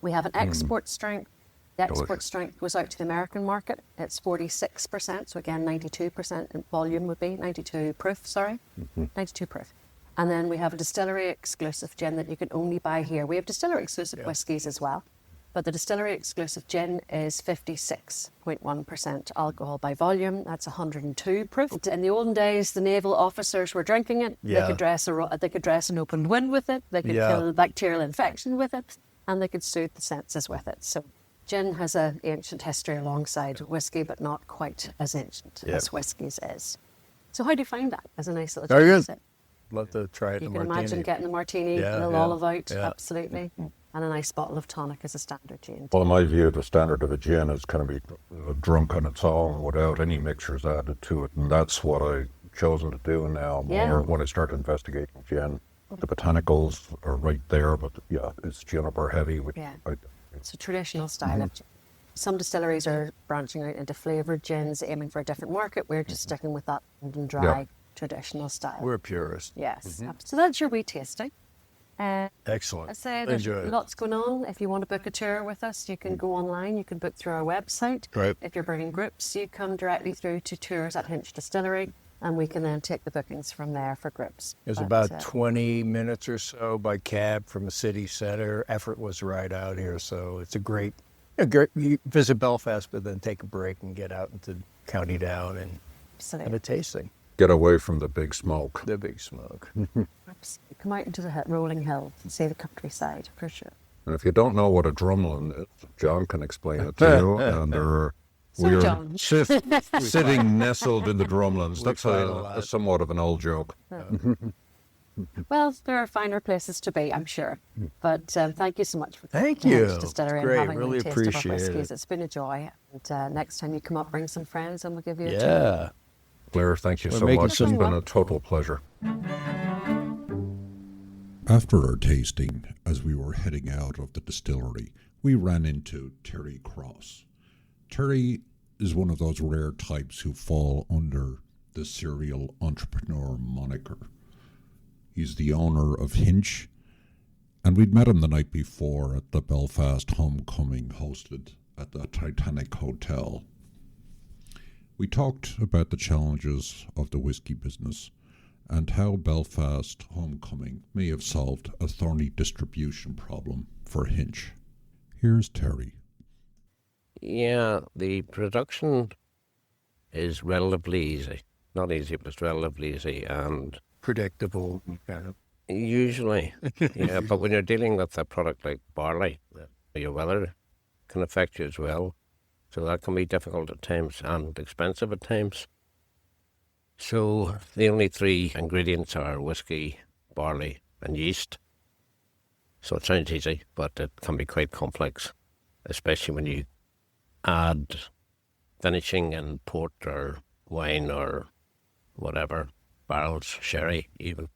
F: We have an export strength The export strength goes out to the American market. It's 46%, so again 92% in volume would be, 92 proof, sorry, 92 proof. And then we have a distillery exclusive gin that you can only buy here. We have distillery exclusive whiskies as well, but the distillery exclusive gin is 56.1% alcohol by volume. That's 102 proof. In the olden days, the naval officers were drinking it.
E: Yeah.
F: They could dress an open wound with it. They could kill bacterial infection with it, and they could soothe the senses with it. So gin has an ancient history alongside whiskey, but not quite as ancient as whiskies is. So how do you find that as a nice little
E: Very
F: gin
E: good.
F: to sip?
E: Love to try it
F: You
E: in
F: can
E: a martini.
F: imagine getting a martini
E: Yeah,
F: and a
E: yeah,
F: olive out,
E: yeah.
F: absolutely. And a nice bottle of tonic as a standard gin.
D: Well, in my view, the standard of a gin is kind of be drunk on its own without any mixtures added to it. And that's what I've chosen to do now more when I start investigating gin. The botanicals are right there, but it's juniper heavy. Which
F: It's a traditional style of gin. Some distilleries are branching out into flavoured gins, aiming for a different market. We're just sticking with that London dry traditional style.
E: We're purists.
F: Yes. So that's your wee tasting.
E: Excellent.
F: I say there's
E: Enjoy it.
F: lots going on. If you want to book a tour with us, you can go online. You can book through our website.
E: Right.
F: If you're bringing groups, you come directly through to tours at Hinch Distillery, and we can then take the bookings from there for groups.
E: It was about 20 minutes or so by cab from the city centre. Effort was right out here, so it's a great. You visit Belfast, but then take a break and get out into County Down and have a tasting.
D: get away from the big smoke.
E: The big smoke.
F: Absolutely. Come out into the rolling hills and see the countryside for sure.
D: And if you don't know what a drumlin is, John can explain it to you. And we are
F: John.
D: sitting nestled in the drumlins.
E: We
D: That's
E: fight a
D: a
E: lot.
D: somewhat of an old joke.
F: Well, there are finer places to be, I'm sure. But thank you so much for coming
E: Thank
F: to
E: you.
F: Hinch Distillery
E: It's great.
F: and having
E: Really
F: a taste of our
E: appreciate
F: whiskies.
E: it.
F: It's been a joy. And next time you come up, bring some friends and we'll give you a tour.
E: Yeah.
D: Claire, thank you
E: We're
D: so
E: making
D: much. It's
E: some-
D: been a total pleasure.
B: After our tasting, as we were heading out of the distillery, we ran into Terry Cross. Terry is one of those rare types who fall under the serial entrepreneur moniker. He's the owner of Hinch, and we'd met him the night before at the Belfast Homecoming hosted at the Titanic Hotel. We talked about the challenges of the whiskey business and how Belfast Homecoming may have solved a thorny distribution problem for Hinch. Here's Terry.
G: Yeah, the production is relatively easy. Not easy, but it's relatively easy. And
E: Predictable. Kind of.
G: usually, yeah, but when you're dealing with a product like barley, your weather can affect you as well. So that can be difficult at times and expensive at times. So the only three ingredients are whiskey, barley, and yeast. So it sounds easy, but it can be quite complex, especially when you add finishing in port or wine or whatever, barrels, sherry even.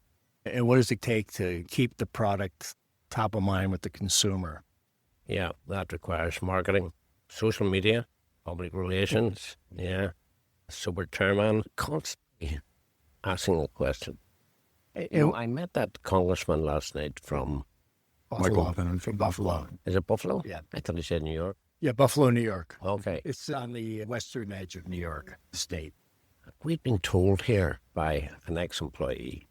E: And what does it take to keep the product top of mind with the consumer?
G: Yeah, that requires marketing, social media, public relations, yeah. Sober chairman, constantly asking a question. I met that congressman last night from,
E: Buffalo. From Buffalo.
G: is it Buffalo?
E: Yeah.
G: I thought he said New York.
E: Yeah, Buffalo, New York.
G: Okay.
E: It's on the western edge of New York State.
G: We'd been told here by an ex-employee,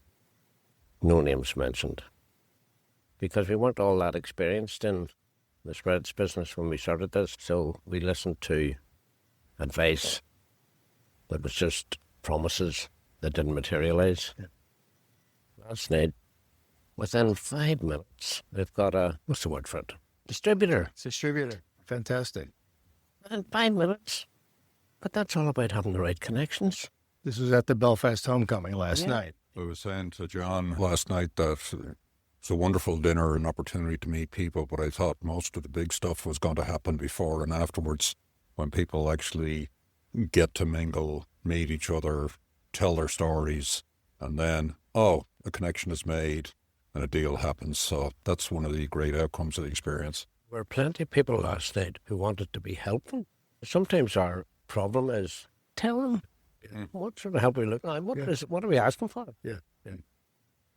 G: no names mentioned, because we weren't all that experienced in the spreads business when we started this, so we listened to advice that was just promises that didn't materialise.
E: Yeah.
G: Last night, within 5 minutes, they've got a, what's the word for it? Distributor.
E: It's a distributor. Fantastic.
G: Within 5 minutes. But that's all about having the right connections.
E: This was at the Belfast Homecoming last night.
B: I was saying to John last night that it's a wonderful dinner, an opportunity to meet people, but I thought most of the big stuff was going to happen before and afterwards, when people actually get to mingle, meet each other, tell their stories, and then, a connection is made and a deal happens. So that's one of the great outcomes of the experience.
G: There were plenty of people last night who wanted to be helpful. Sometimes our problem is tell them what sort of help we look like. What are we asking for?
E: Yeah.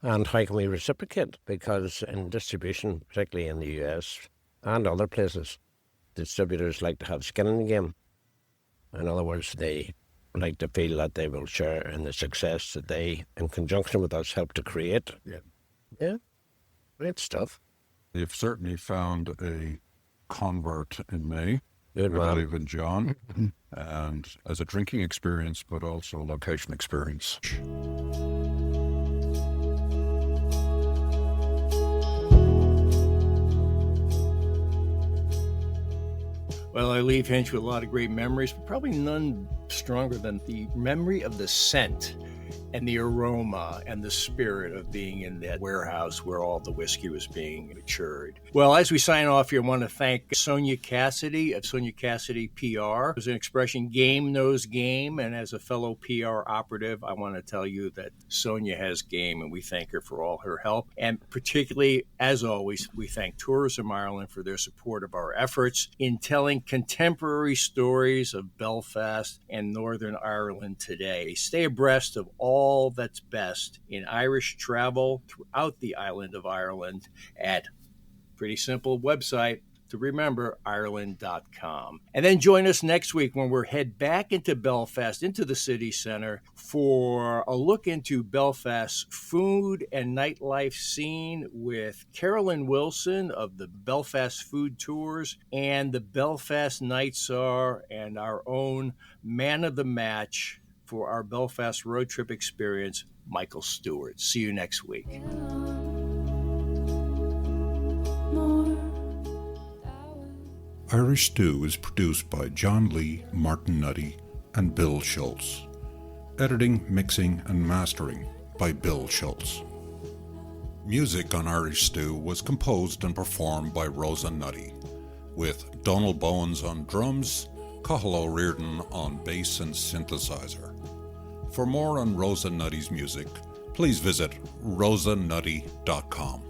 G: And how can we reciprocate? Because in distribution, particularly in the US and other places, distributors like to have skin in the game. In other words, they like to feel that they will share in the success that they, in conjunction with us, help to create. Yeah, great stuff.
D: You've certainly found a convert in me.
G: Good
D: I
G: man.
D: believe in John, and as a drinking experience, but also location experience.
C: Well, I leave Hinch with a lot of great memories, but probably none stronger than the memory of the scent and the aroma and the spirit of being in that warehouse where all the whiskey was being matured. Well, as we sign off here, I want to thank Sonia Cassidy of Sonia Cassidy PR. It was an expression, game knows game, and as a fellow PR operative, I want to tell you that Sonia has game, and we thank her for all her help. And particularly, as always, we thank Tourism Ireland for their support of our efforts in telling contemporary stories of Belfast and Northern Ireland today. Stay abreast of all that's best in Irish travel throughout the island of Ireland at pretty simple website to remember, Ireland.com. And then join us next week when we'll head back into Belfast, into the city center, for a look into Belfast's food and nightlife scene with Carolyn Wilson of the Belfast Food Tours and the Belfast Night Czar and our own man of the match for our Belfast road trip experience, Michael Stewart. See you next week.
B: Irish Stew is produced by John Lee, Martin Nutty, and Bill Schultz. Editing, mixing, and mastering by Bill Schultz. Music on Irish Stew was composed and performed by Rosa Nutty, with Donald Bowens on drums, Cathal O'Riordan on bass and synthesizer. For more on Rosa Nutty's music, please visit rosanutty.com.